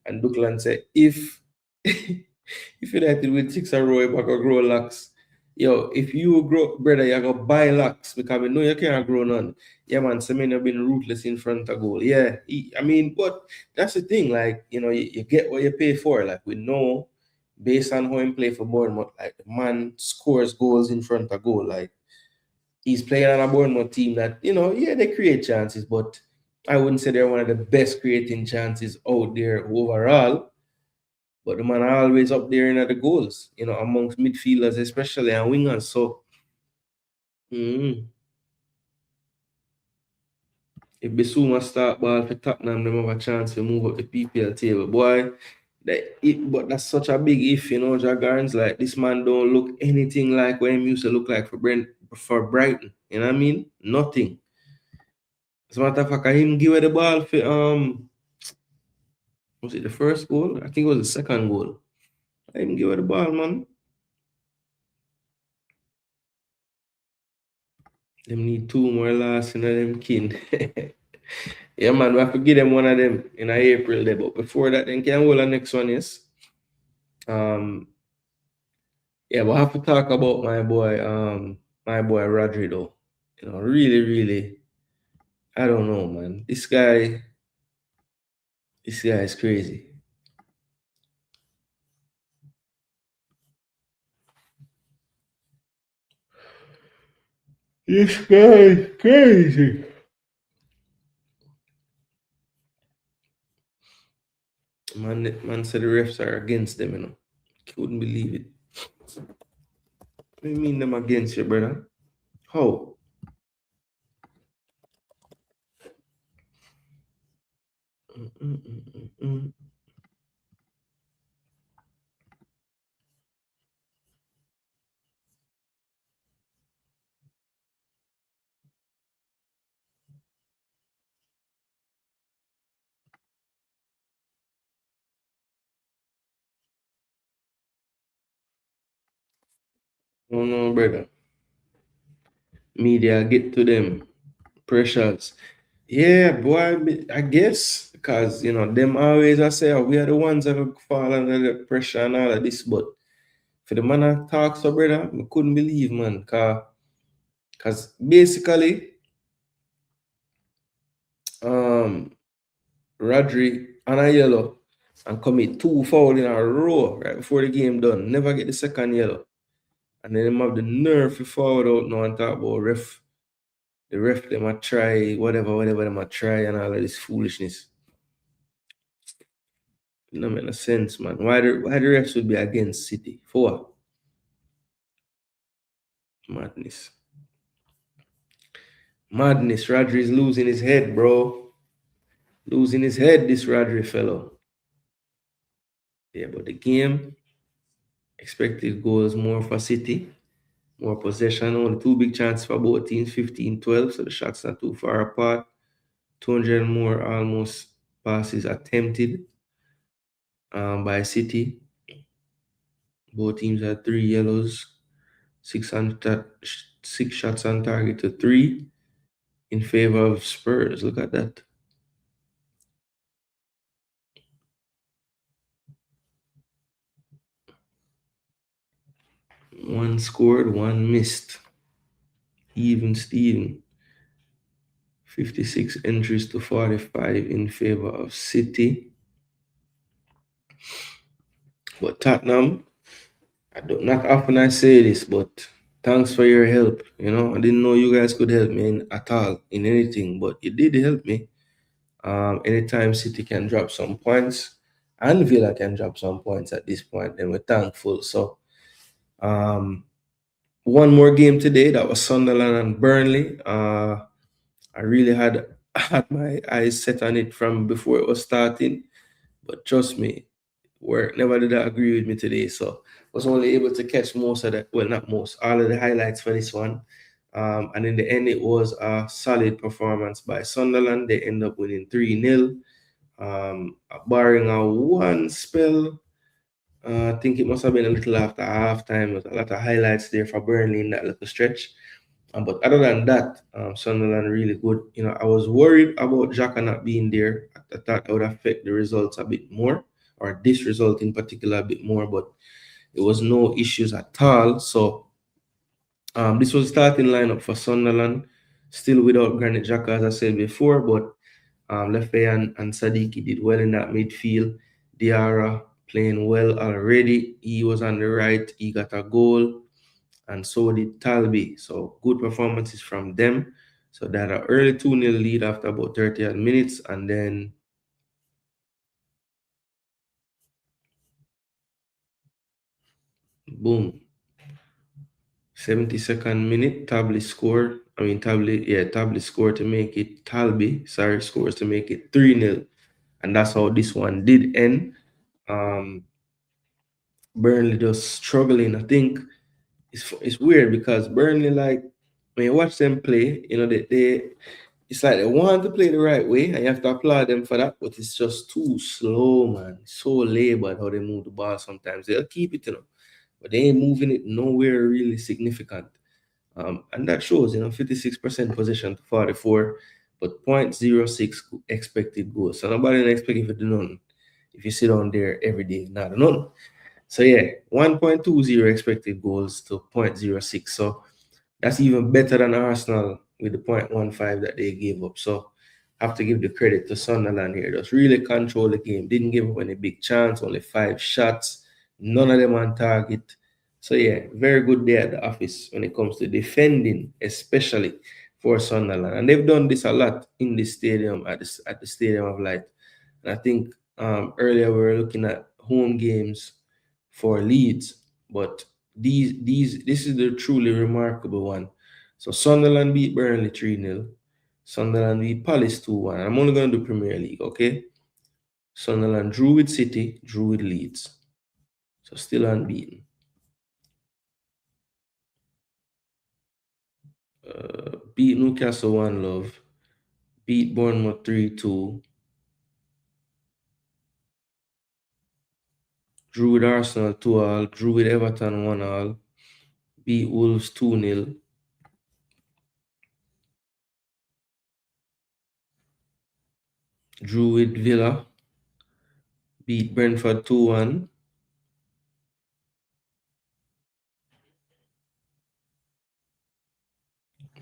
A: And Duckland said, if if United win 6 in a row, you gonna grow locks. Yo, if you grow, brother, you gonna buy locks because we know you can't grow none. Yeah, man, Semen have been ruthless in front of goal. Yeah, but that's the thing. Like, you get what you pay for. Like, we know based on how he play for Bournemouth, like, the man scores goals in front of goal. Like, he's playing on a Bournemouth team that, yeah, they create chances, but I wouldn't say they're one of the best creating chances out there overall. But the man are always up there in the goals, amongst midfielders, especially and wingers. So, if Bissouma start ball for Tottenham, them have a chance to move up the PPL table. Boy, but that's such a big if, Jagarns. Like, this man don't look anything like what he used to look like for Brighton. You know what I mean? Nothing. As a matter of fact, I him give her the ball for was it the first goal? I think it was the second goal. I him give her the ball, man. Them need 2 more last in them kin. Yeah, man, we have to give them one of them in April there. But before that, then can hold the next one, yes. Yeah, we'll have to talk about my boy Rodri though. Really, really, I don't know, man. This guy is crazy. This guy is crazy. Man said the refs are against them. Couldn't believe it. What do you mean them against you, brother? How? Mm-mm-mm-mm. Oh no, brother. Media get to them. Pressures. Yeah, boy, I guess because them always I say, oh, we are the ones that fall under the pressure and all of this. But for the man that talks so, brother, I couldn't believe, man. Cause basically, um Rodri and a yellow. and commit 2 fouls in a row right before the game done. Never get the second yellow. And then them have the nerve to forward out now and talk about ref. The ref them a try whatever them a try and all of this foolishness. It don't make no sense, man. Why the refs would be against City? For what? Madness. Madness. Rodri is losing his head, bro. Losing his head, this Rodri fellow. Yeah, but the game, expected goals more for City. More possession, only 2 big chances for both teams, 15-12, so the shots not too far apart. 200 more almost passes attempted by City. Both teams had 3 yellows, 6 shots on target to 3 in favor of Spurs. Look at that. One scored, one missed. Even Steven. 56 entries to 45 in favor of City. But Tottenham, not often I say this, but thanks for your help. I didn't know you guys could help me at all in anything, but you did help me. Anytime City can drop some points and Villa can drop some points at this point, then we're thankful. So, one more game today, that was Sunderland and Burnley. I really had my eyes set on it from before it was starting, but trust me, work never did agree with me today. So was only able to catch most of the, well, not most, all of the highlights for this one. And in the end, it was a solid performance by Sunderland. They end up winning 3-0. Barring a one spell, I think it must have been a little after halftime. There's a lot of highlights there for Burnley in that little stretch. But other than that, Sunderland really good. I was worried about Xhaka not being there. I thought that would affect the results a bit more, or this result in particular a bit more, but there was no issues at all. So this was the starting lineup for Sunderland, still without Granit Xhaka, as I said before, but Lefebvre and Sadiki did well in that midfield. Diarra playing well already. He was on the right. He got a goal. And so did Talby. So good performances from them. So they had an early 2-0 lead after about 30 minutes. And then boom. 72nd minute, Talby scored to make it, scores to make it 3-0. And that's how this one did end. Burnley just struggling. I think it's weird because Burnley, like, when you watch them play, it's like they want to play the right way, and you have to applaud them for that, but it's just too slow, man. So labored how they move the ball sometimes. They'll keep it, but they ain't moving it nowhere really significant. And that shows, 56% possession to 44, but 0.06 expected goals. So nobody expect if you do none. If you sit down there every day, not none. So yeah, 1.20 expected goals to 0.06. So that's even better than Arsenal with the 0.15 that they gave up. So I have to give the credit to Sunderland here. Just really control the game. Didn't give up any big chance, only 5 shots. None of them on target. So yeah, very good day at the office when it comes to defending, especially for Sunderland. And they've done this a lot in the stadium, at the Stadium of Light. And I think earlier we were looking at home games for Leeds, but this is the truly remarkable one. So Sunderland beat Burnley 3-0. Sunderland beat Palace 2-1. I'm only going to do Premier League, okay? Sunderland drew with City, drew with Leeds. So still unbeaten. Beat Newcastle 1-0. Beat Bournemouth 3-2. Drew with Arsenal 2-2. Drew with Everton 1-1. Beat Wolves 2-0. Drew with Villa. Beat Brentford 2-1.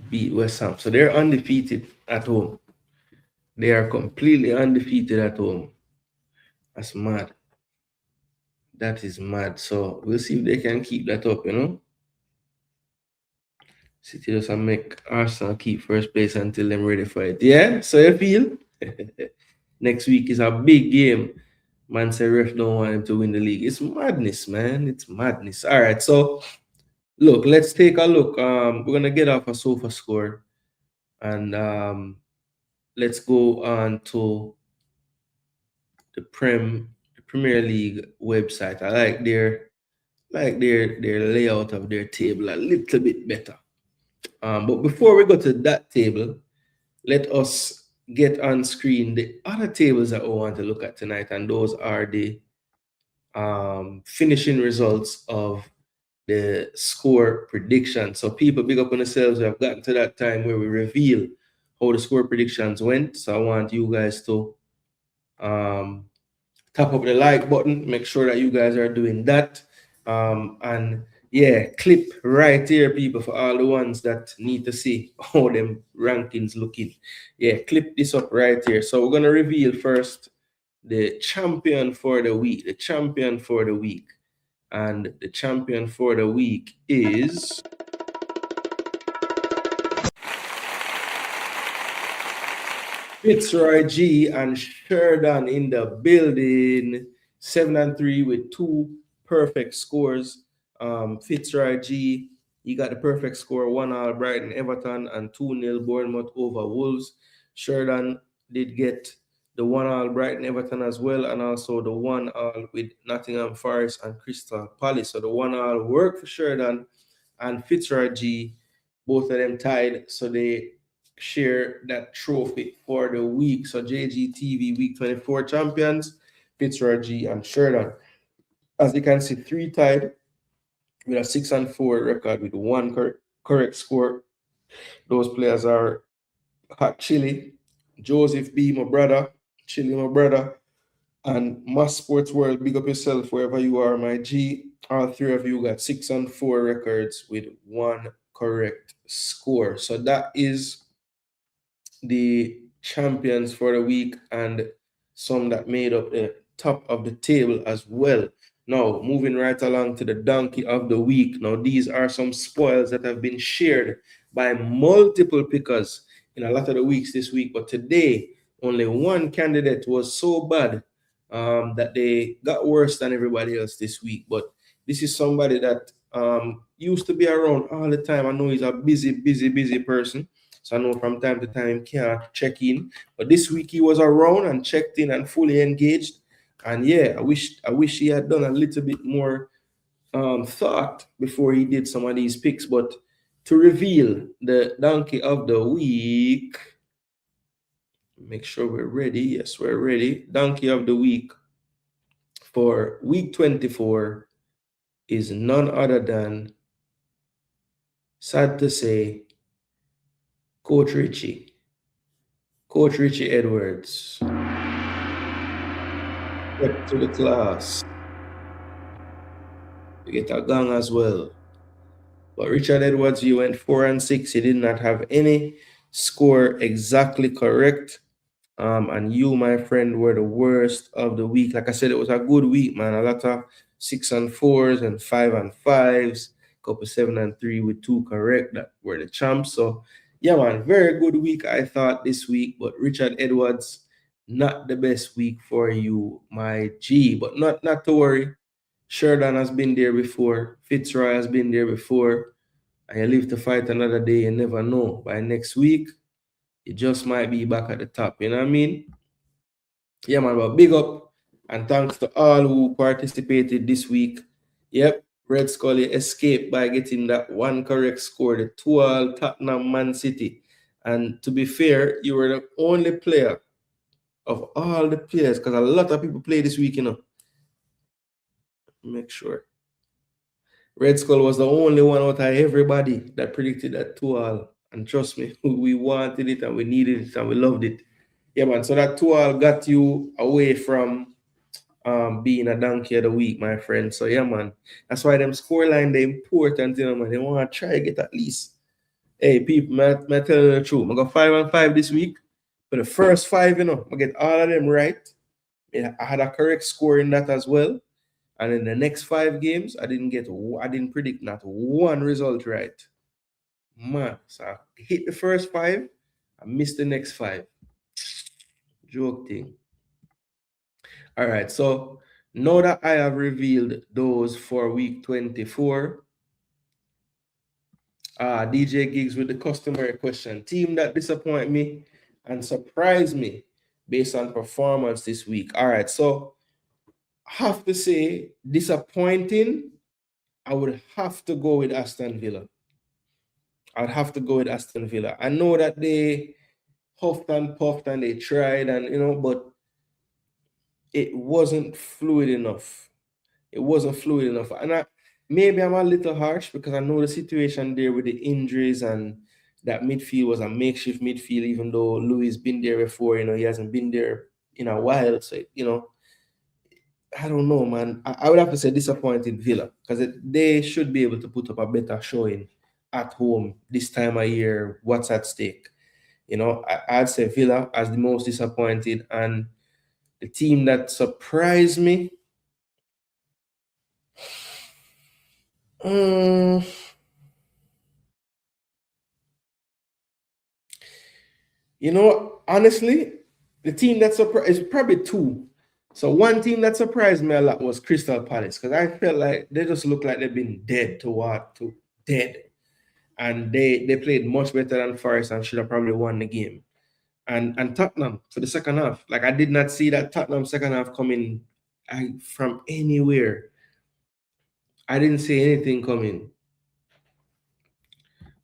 A: Beat West Ham. So they're undefeated at home. They are completely undefeated at home. That's mad. That is mad. So we'll see if they can keep that up, you know. City doesn't make Arsenal keep first place until they're ready for it. Yeah, so you feel? Next week is a big game. Man say ref don't want him to win the league. It's madness, man. It's madness. All right, so look, let's take a look. We're gonna get off a sofa score and let's go on to the Premier League website. I like their layout of their table a little bit better. But before we go to that table, let us get on screen the other tables that we want to look at tonight, and those are the finishing results of the score prediction. So people, big up on themselves. We have gotten to that time where we reveal how the score predictions went. So I want you guys to tap up the like button, make sure that you guys are doing that. And yeah, clip right here, people, for all the ones that need to see how them rankings looking. Yeah, clip this up right here. So we're gonna reveal first the champion for the week. The champion for the week. And the champion for the week is Fitzroy G and Sheridan in the building. 7-3 with 2 perfect scores. Fitzroy G, he got the perfect score: 1-1 Brighton Everton and 2-0 Bournemouth over Wolves. Sheridan did get the 1-1 Brighton Everton as well, and also the 1-1 with Nottingham Forest and Crystal Palace. So the 1-1 worked for Sheridan and Fitzroy G. Both of them tied, so they share that trophy for the week. So JGTV Week 24 champions, Fitzroy G and Sheridan. As you can see, 3 tied with a 6-4 record with 1 correct score. Those players are Hot Chili, Joseph B, my brother, Chili, my brother, and Mass Sports World. Big up yourself wherever you are, my G. All 3 of you got 6-4 records with 1 correct score. So that is the champions for the week and some that made up the top of the table as well. Now, moving right along to the donkey of the week. Now, these are some spoils that have been shared by multiple pickers in a lot of the weeks this week. But today, only one candidate was so bad that they got worse than everybody else this week. But this is somebody that used to be around all the time. I know he's a busy person. So I know from time to time can't check in. But this week he was around and checked in and fully engaged. And yeah, I wish he had done a little bit more thought before he did some of these picks. But to reveal the donkey of the week, make sure we're ready. Yes, we're ready. Donkey of the week for week 24 is none other than, sad to say, Coach Richie Edwards. Step to the class. You get a gang as well. But Richard Edwards, you went 4-6. He did not have any score exactly correct. And you, my friend, were the worst of the week. Like I said, it was a good week, man. A lot of 6-4s and 5-5s, couple 7-3 with 2 correct that were the champs. So yeah, man, very good week, I thought, this week. But Richard Edwards, not the best week for you, my G. But not to worry. Sheridan has been there before. Fitzroy has been there before. And you live to fight another day. You never know. By next week, you just might be back at the top. You know what I mean? Yeah, man. But big up and thanks to all who participated this week. Yep. Red Scully escaped by getting that 1 correct score, the 2-2 Tottenham Man City. And to be fair, you were the only player of all the players, because a lot of people play this week, you know. Make sure. Red Skull was the only one out of everybody that predicted that 2-2. And trust me, we wanted it and we needed it and we loved it. Yeah, man. So that 2-2 got you away from being a donkey of the week, my friend. So yeah, man. That's why them scoreline they important, you know, man. They want to try to get at least. Hey, people, I tell you the truth. I got 5-5 this week. For the first 5, you know, I get all of them right. I had a correct score in that as well. And in the next 5 games, I didn't predict not one result right. Man, so I hit the first 5, I missed the next 5. Joke thing. All right, so now that I have revealed those for week 24, DJ Gigs with the customary question. Team that disappoint me and surprise me based on performance this week. All right, so I have to say disappointing, I would have to go with Aston Villa. I'd have to go with Aston Villa. I know that they huffed and puffed and they tried and but it wasn't fluid enough. It wasn't fluid enough. And maybe I'm a little harsh because I know the situation there with the injuries and that midfield was a makeshift midfield, even though Louis been there before, he hasn't been there in a while. So, I don't know, man. I would have to say disappointing Villa because they should be able to put up a better showing at home this time of year. What's at stake? I'd say Villa as the most disappointed, and the team that surprised me. Honestly, the team that surprised is probably 2. So one team that surprised me a lot was Crystal Palace because I felt like they just look like they've been dead to dead. And they played much better than Forest and should have probably won the game. And Tottenham for the second half. Like, I did not see that Tottenham second half coming from anywhere. I didn't see anything coming.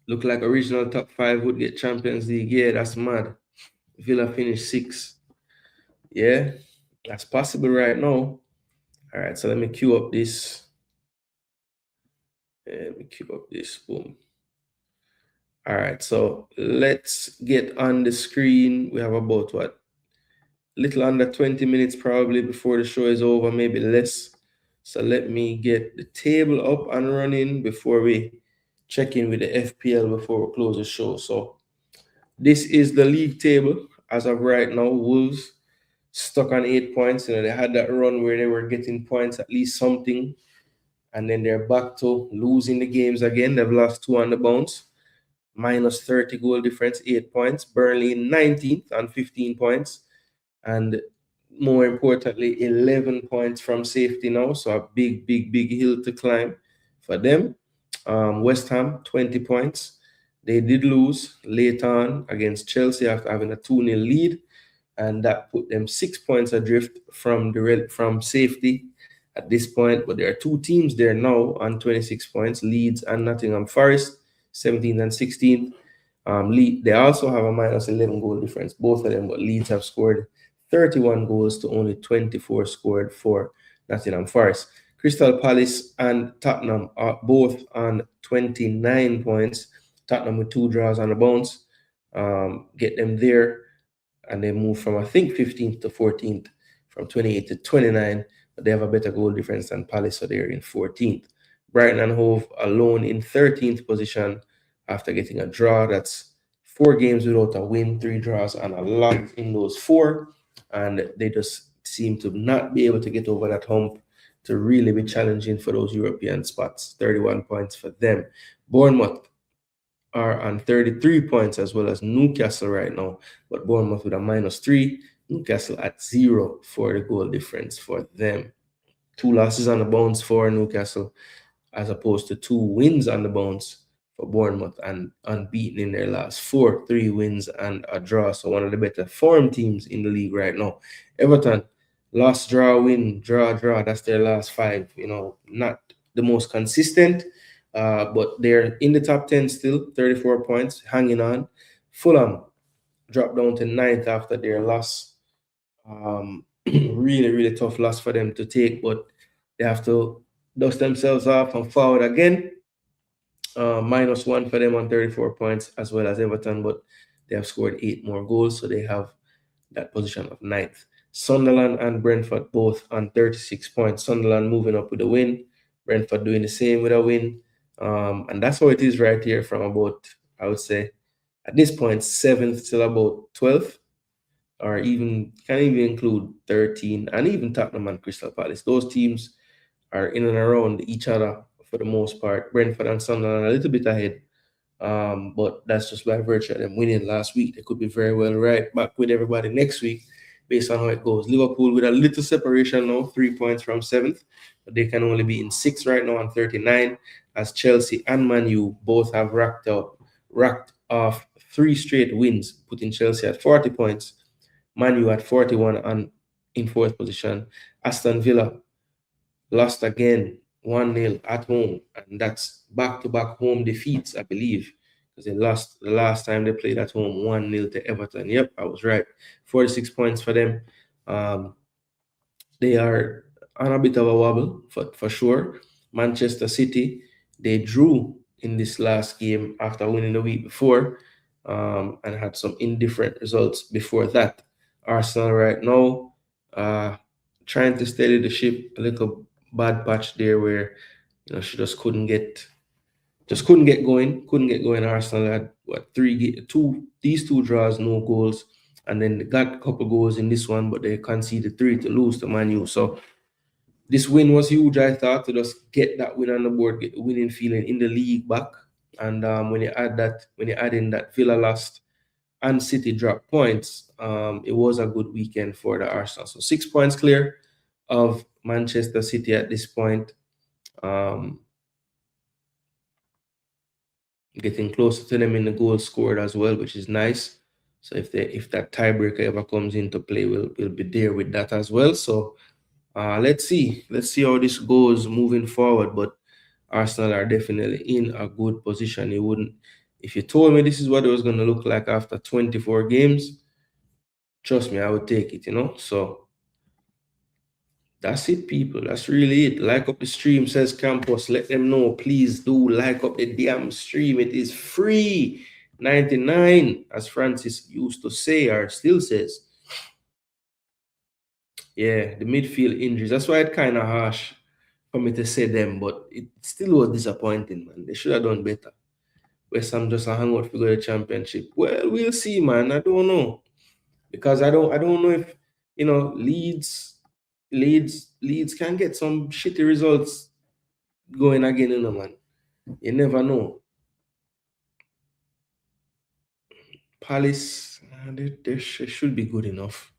A: Look like original top 5 would get Champions League. Yeah, that's mad. Villa finished 6. Yeah, that's possible right now. All right, so let me queue up this. Boom. All right, so let's get on the screen. We have about little under 20 minutes probably before the show is over, maybe less. So let me get the table up and running before we check in with the FPL before we close the show. So this is the league table as of right now. Wolves stuck on 8 points. They had that run where they were getting points, at least something, and then they're back to losing the games again. They've lost 2 on the bounce. Minus 30 goal difference, 8 points. Burnley 19th on 15 points. And more importantly, 11 points from safety now. So a big hill to climb for them. West Ham, 20 points. They did lose late on against Chelsea after having a 2-0 lead. And that put them 6 points adrift from safety at this point. But there are 2 teams there now on 26 points, Leeds and Nottingham Forest, 17th and 16th. They also have a minus 11 goal difference, both of them, but Leeds have scored 31 goals to only 24 scored for Nottingham Forest. Crystal Palace and Tottenham are both on 29 points. Tottenham with 2 draws on the bounce. Get them there. And they move from, I think, 15th to 14th, from 28 to 29. But they have a better goal difference than Palace, so they're in 14th. Brighton and Hove alone in 13th position after getting a draw. That's 4 games without a win, 3 draws, and a lot in those 4. And they just seem to not be able to get over that hump to really be challenging for those European spots. 31 points for them. Bournemouth are on 33 points as well as Newcastle right now, but Bournemouth with a minus 3, Newcastle at 0 for the goal difference for them. 2 losses on the bounce for Newcastle as opposed to 2 wins on the bounce for Bournemouth, and unbeaten in their last 4, 3 wins and a draw. So one of the better form teams in the league right now. Everton, loss, draw, win, draw. That's their last 5. Not the most consistent, but they're in the top 10 still, 34 points, hanging on. Fulham dropped down to 9th after their loss. Really tough loss for them to take, but they have to dust themselves off and forward again. Minus 1 for them on 34 points, as well as Everton, but they have scored 8 more goals, so they have that position of 9th. Sunderland and Brentford both on 36 points. Sunderland moving up with a win, Brentford doing the same with a win. And that's how it is right here from about, I would say, at this point, 7th till about 12th. or even can even include 13, and even Tottenham and Crystal Palace. Those teams are in and around each other for the most part. Brentford and Sunderland are a little bit ahead. But that's just by virtue of them winning last week. They could be very well right back with everybody next week based on how it goes. Liverpool with a little separation now, 3 points from seventh, but they can only be in sixth right now on 39, as Chelsea and Man U both have racked off 3 straight wins, putting Chelsea at 40 points, Man U at 41 and in fourth position. Aston Villa lost again 1-0 at home, and that's back-to-back home defeats, I believe, because they lost the last time they played at home 1-0 to Everton. Yep, I was right. 46 points for them. They are on a bit of a wobble for sure. Manchester City, they drew in this last game after winning the week before, and had some indifferent results before that. Arsenal right now, trying to steady the ship. A little bad patch there where she just couldn't get going. Couldn't get going. Arsenal had these two draws, no goals, and then they got a couple goals in this one, but they conceded 3 to lose to Man U. So this win was huge, I thought, to just get that win on the board, get the winning feeling in the league back. And when you add in that Villa lost and City dropped points, it was a good weekend for the Arsenal. So 6 points clear of Manchester City at this point. Getting closer to them in the goals scored as well, which is nice. So if that tiebreaker ever comes into play, we'll be there with that as well. So let's see how this goes moving forward. But Arsenal are definitely in a good position. If you told me this is what it was going to look like after 24 games, trust me, I would take it. So that's it, people. That's really it. Like up the stream, says Campus. Let them know. Please do like up the damn stream. It is free. 99, as Francis used to say, or still says. Yeah, the midfield injuries. That's why it's kind of harsh for me to say them, but it still was disappointing, man. They should have done better. West Ham just hang out for the championship. Well, we'll see, man. I don't know. Because I don't know if Leeds can get some shitty results going again, man. You never know. Palace, they should be good enough.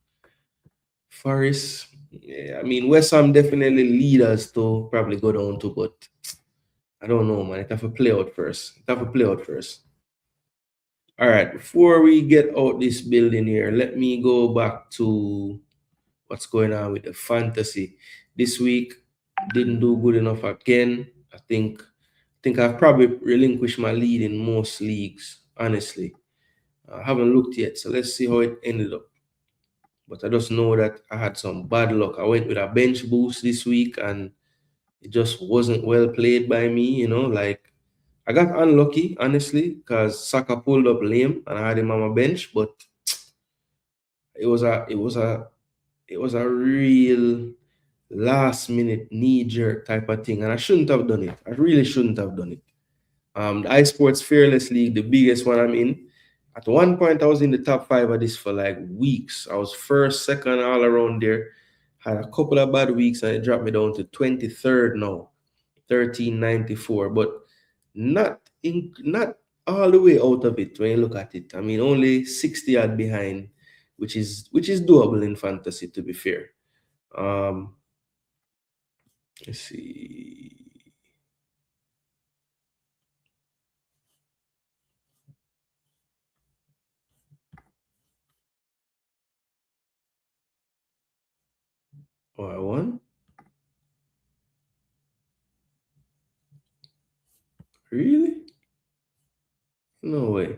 A: Forest, yeah, I mean, West Ham definitely lead us to probably go down to, but I don't know, man. It have to play out first. All right, before we get out this building here, let me go back to what's going on with the fantasy. This week, didn't do good enough again. I think I've probably relinquished my lead in most leagues, honestly. I haven't looked yet, so let's see how it ended up. But I just know that I had some bad luck. I went with a bench boost this week, and it just wasn't well played by me, like I got unlucky, honestly, because Saka pulled up lame and I had him on my bench, but it was a real last minute knee jerk type of thing, and I shouldn't have done it. I really shouldn't have done it. The iSports Fearless League, the biggest one I'm in. At one point, I was in the top 5 of this for like weeks. I was first, second, all around there. Had a couple of bad weeks, and it dropped me down to 23rd now, 1394. But not all the way out of it when you look at it. I mean, only 60 odd behind, which is doable in fantasy, to be fair. Let's see. Oh, I won? Really? No way.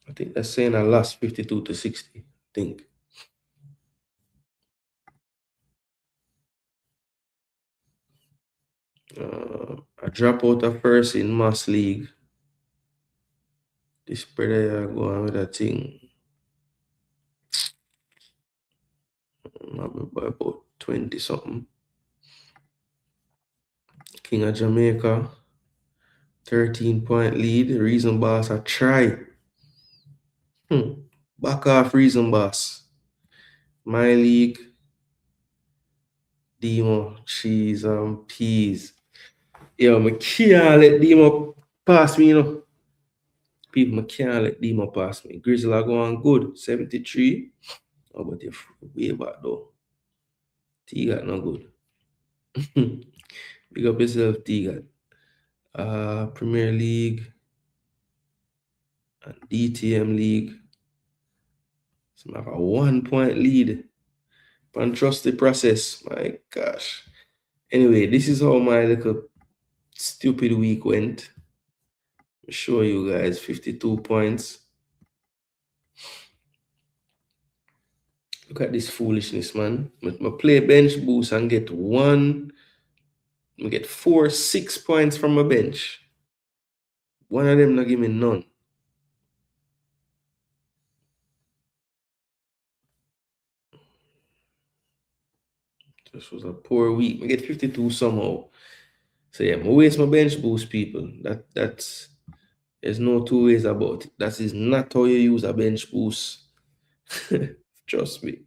A: I think that's saying I lost 52 to 60. I think. I drop out of first in Mass League. This brother go on with that thing. Maybe by about 20 something. King of Jamaica. 13-point lead. The reason boss I try. Back off reason, boss. My league, Demo, cheese and peas. Yo, I can't let Demo pass me, you know. People, I can't let Demo pass me. Grizzly are going good. 73. Oh, but you're way back though. T got no good. Big up yourself, T got. Premier League and DTM League. So I have a 1 point lead. And trust the process. My gosh. Anyway, this is how my little stupid week went. I'll show you guys 52 points. Look at this foolishness, man. I play bench boost and get 6 points from a bench. One of them not give me none. This was a poor week. I get 52 somehow. So yeah, I waste my bench boost, people. That's there's no two ways about it. That is not how you use a bench boost. Trust me.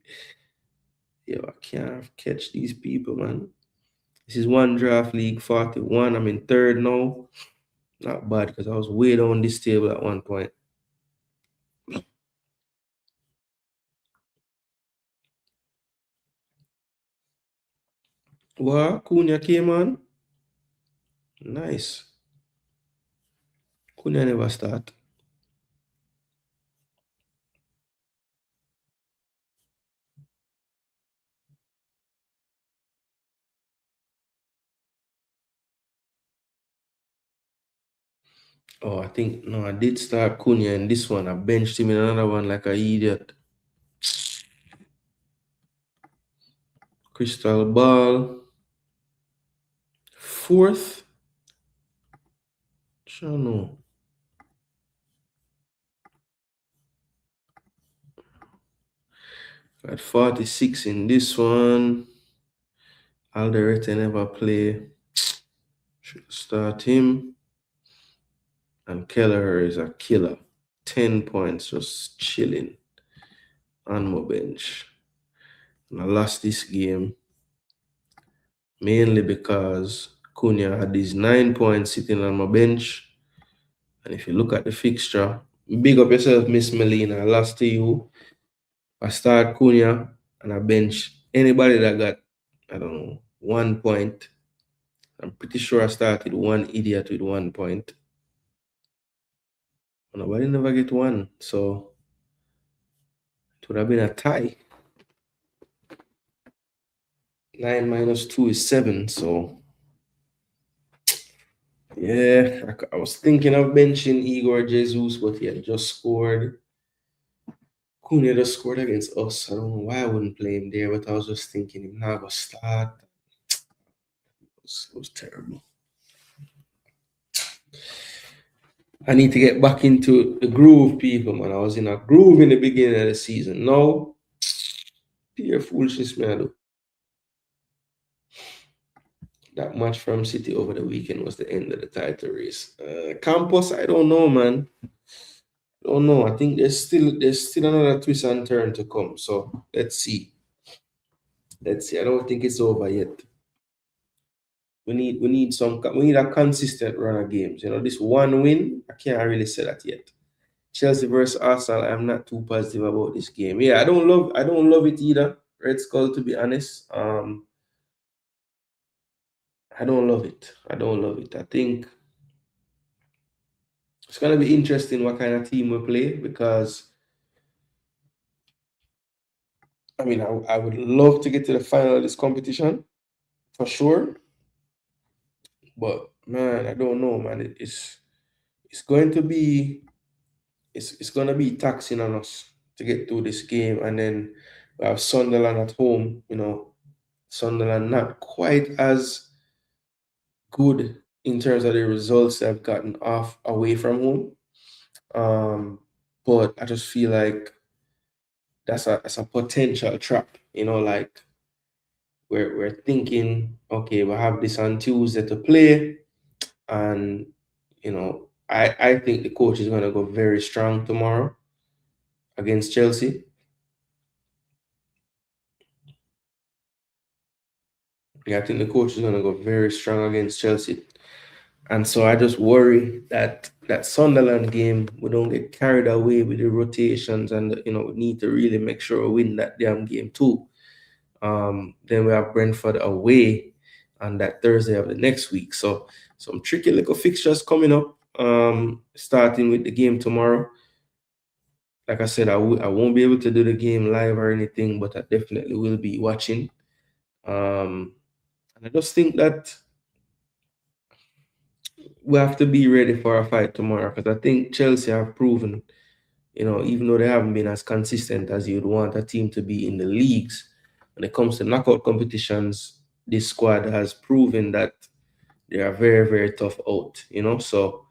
A: Yo, I can't catch these people, man. This is one draft league, 41. I'm in third now. Not bad because I was way down this table at one point. What? Cunha came on? Nice. Cunha never start. Oh, I think, no, I did start Cunha in this one. I benched him in another one like an idiot. Crystal Ball. Fourth. Sure, no. Got 46 in this one. Alderete never play. Should start him. And Kelleher is a killer. 10 points, just chilling on my bench. And I lost this game mainly because Cunha had these 9 points sitting on my bench. And if you look at the fixture, big up yourself, Miss Melina. I lost to you. I start Cunha and I bench anybody that got, I don't know, 1 point. I'm pretty sure I started one idiot with 1 point. Nobody never get one, so it would have been a tie. 9 minus 2 is 7, so yeah, I was thinking of benching Igor Jesus, but he had just scored. Cunha just scored against us. I don't know why I wouldn't play him there, but I was just thinking him not gonna start. It was terrible. I need to get back into the groove, people, man. I was in a groove in the beginning of the season. Now, pure foolishness, man. That match from City over the weekend was the end of the title race. Campos, I don't know, man. I don't know. I think there's still another twist and turn to come. So let's see. Let's see. I don't think it's over yet. We need a consistent run of games. You know, this one win, I can't really say that yet. Chelsea versus Arsenal, I'm not too positive about this game. Yeah, I don't love it either. Red Skull, to be honest. I don't love it. I think it's gonna be interesting what kind of team we play because I mean I would love to get to the final of this competition for sure. But man, I don't know, man. It's going to be it's gonna be taxing on us to get through this game, and then we have Sunderland at home. You know, Sunderland not quite as good in terms of the results they've gotten off away from home. But I just feel like that's a potential trap. You know, like we're thinking, okay, we'll have this on Tuesday to play, and you know, I think the coach is gonna go very strong tomorrow. against Chelsea. Yeah, I think the coach is going to go very strong against Chelsea. And so I just worry that that Sunderland game, we don't get carried away with the rotations and, we need to really make sure we win that damn game too. Then we have Brentford away on that Thursday of the next week. So some tricky little fixtures coming up, starting with the game tomorrow. Like I said, I won't be able to do the game live or anything, but I definitely will be watching. And I just think that we have to be ready for a fight tomorrow because I think Chelsea have proven, even though they haven't been as consistent as you'd want a team to be in the leagues, when it comes to knockout competitions, this squad has proven that they are very, very tough out, So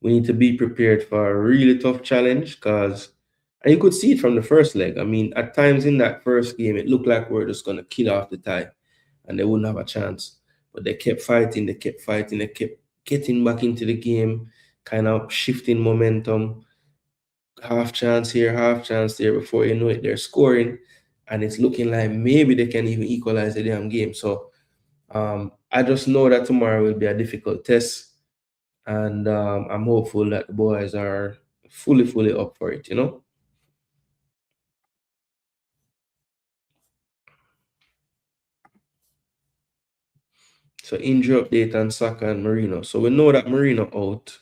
A: we need to be prepared for a really tough challenge and you could see it from the first leg. I mean, at times in that first game, it looked like we're just going to kill off the tie and they wouldn't have a chance. But they kept fighting, they kept getting back into the game, kind of shifting momentum, half chance here, half chance there. Before you know it, they're scoring, and it's looking like maybe they can even equalize the damn game. So I just know that tomorrow will be a difficult test, and I'm hopeful that the boys are fully up for it. So injury update on Saka and Marino. So we know that Marino out.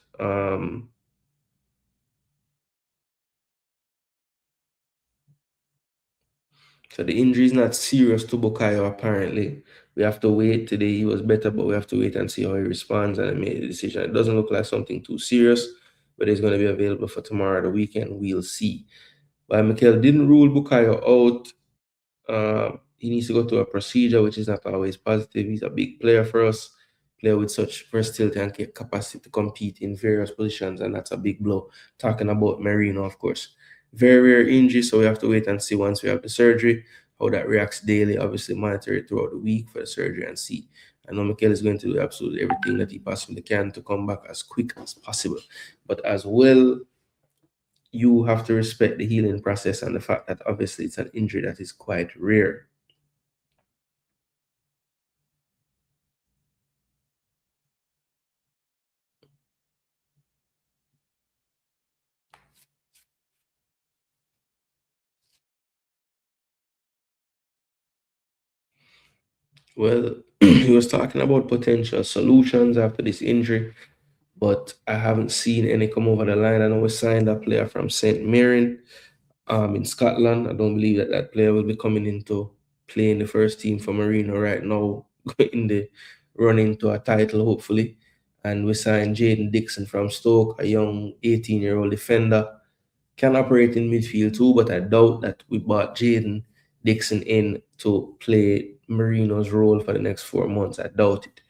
A: So the injury is not serious to Bukayo apparently. We have to wait today. He was better, but we have to wait and see how he responds and make the decision. It doesn't look like something too serious, but it's going to be available for tomorrow, the weekend. We'll see. But Mikel didn't rule Bukayo out. He needs to go through a procedure, which is not always positive. He's a big player for us, player with such versatility and capacity to compete in various positions, and that's a big blow. Talking about Merino, of course. Very rare injury, so we have to wait and see once we have the surgery, how that reacts daily. Obviously, monitor it throughout the week for the surgery and see. I know Mikel is going to do absolutely everything that he possibly can to come back as quick as possible. But as well, you have to respect the healing process and the fact that obviously it's an injury that is quite rare. Well, he was talking about potential solutions after this injury, but I haven't seen any come over the line. I know we signed a player from St. Mirren in Scotland. I don't believe that that player will be coming into playing the first team for Marino right now, in the running to a title, hopefully. And we signed Jaden Dixon from Stoke, a young 18-year-old defender. Can operate in midfield too, but I doubt that we bought Jaden Dixon in to play Marino's role for the next 4 months. I doubt it.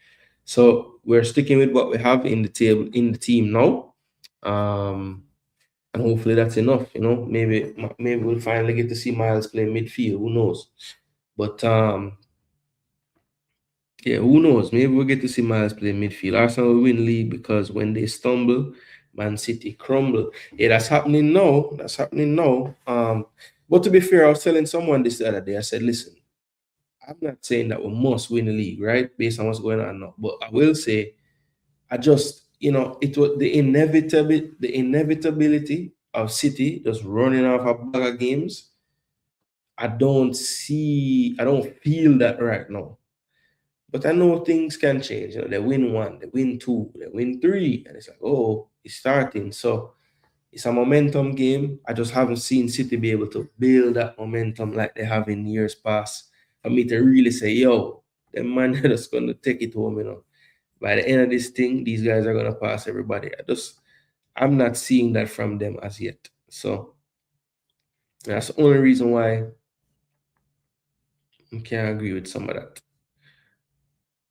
A: So we're sticking with what we have in the team now. And hopefully that's enough. Maybe we'll finally get to see Miles play midfield. Who knows? But yeah, who knows? Maybe we'll get to see Miles play midfield. Arsenal will win league because when they stumble, Man City crumble. Yeah, that's happening now. That's happening now. But to be fair, I was telling someone this the other day. I said, listen, I'm not saying that we must win the league, right? Based on what's going on now. But I will say, I just, it was the inevitability of City just running off a bag of games. I don't feel that right now. But I know things can change. They win one, they win two, they win three, and it's like, oh, it's starting. So it's a momentum game. I just haven't seen City be able to build that momentum like they have in years past. For me to really say, yo, the man are just gonna take it home. By the end of this thing, these guys are gonna pass everybody. I'm not seeing that from them as yet. So that's the only reason why I can't agree with some of that.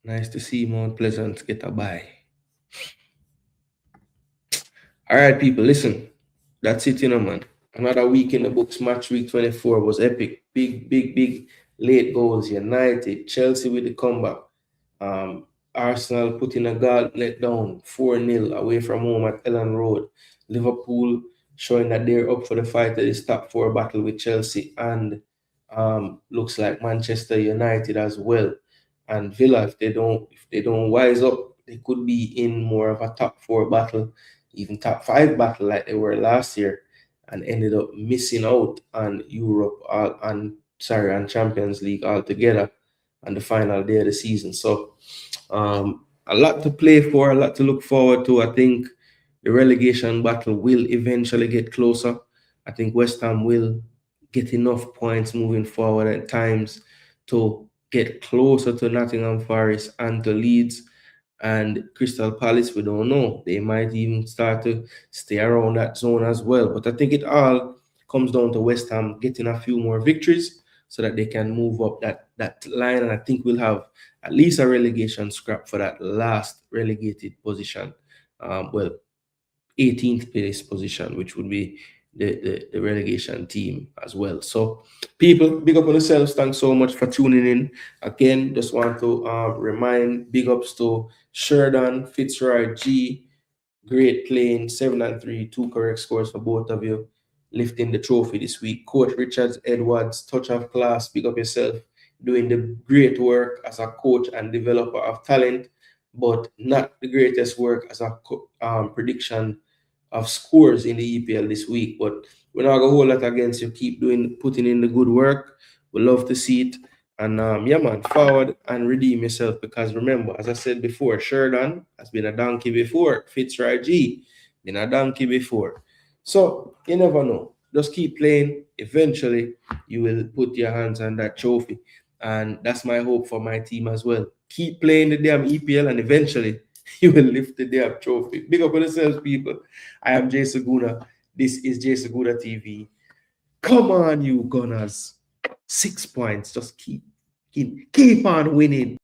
A: Nice to see Mount Pleasant get a bye. All right, people, listen. That's it, man. Another week in the books. Match week 24 was epic. Big late goals. United, Chelsea with the comeback. Arsenal putting a gauntlet down 4-0 away from home at Ellen Road. Liverpool showing that they're up for the fight at this top four battle with Chelsea and looks like Manchester United as well. And Villa, if they don't wise up, they could be in more of a top four battle, even top five battle like they were last year, and ended up missing out on Europe on Champions League altogether on the final day of the season. So a lot to play for, a lot to look forward to. I think the relegation battle will eventually get closer. I think West Ham will get enough points moving forward at times to get closer to Nottingham Forest and to Leeds. And Crystal Palace, we don't know. They might even start to stay around that zone as well. But I think it all comes down to West Ham getting a few more victories so that they can move up that line. And I think we'll have at least a relegation scrap for that last relegated position. 18th place position, which would be the relegation team as well. So people, big up on yourselves. Thanks so much for tuning in. Again, just want to remind big ups to Sheridan, Fitzroy, G, great playing, 7-3, 2 correct scores for both of you, lifting the trophy this week. Coach Richards, Edwards, touch of class, big up yourself, doing the great work as a coach and developer of talent, but not the greatest work as a prediction of scores in the EPL this week. But we're not gonna hold that against you. Keep putting in the good work. We love to see it. And yeah, man, forward and redeem yourself, because remember, as I said before, Sheridan has been a donkey before. Fitzroy G been a donkey before. So you never know. Just keep playing. Eventually, you will put your hands on that trophy. And that's my hope for my team as well. Keep playing the damn EPL, and eventually you will lift the damn trophy. Big up on yourselves, people. I am Jason Gooner. This is Jason Gooner TV. Come on, you Gunners. 6 points. Just keep on winning.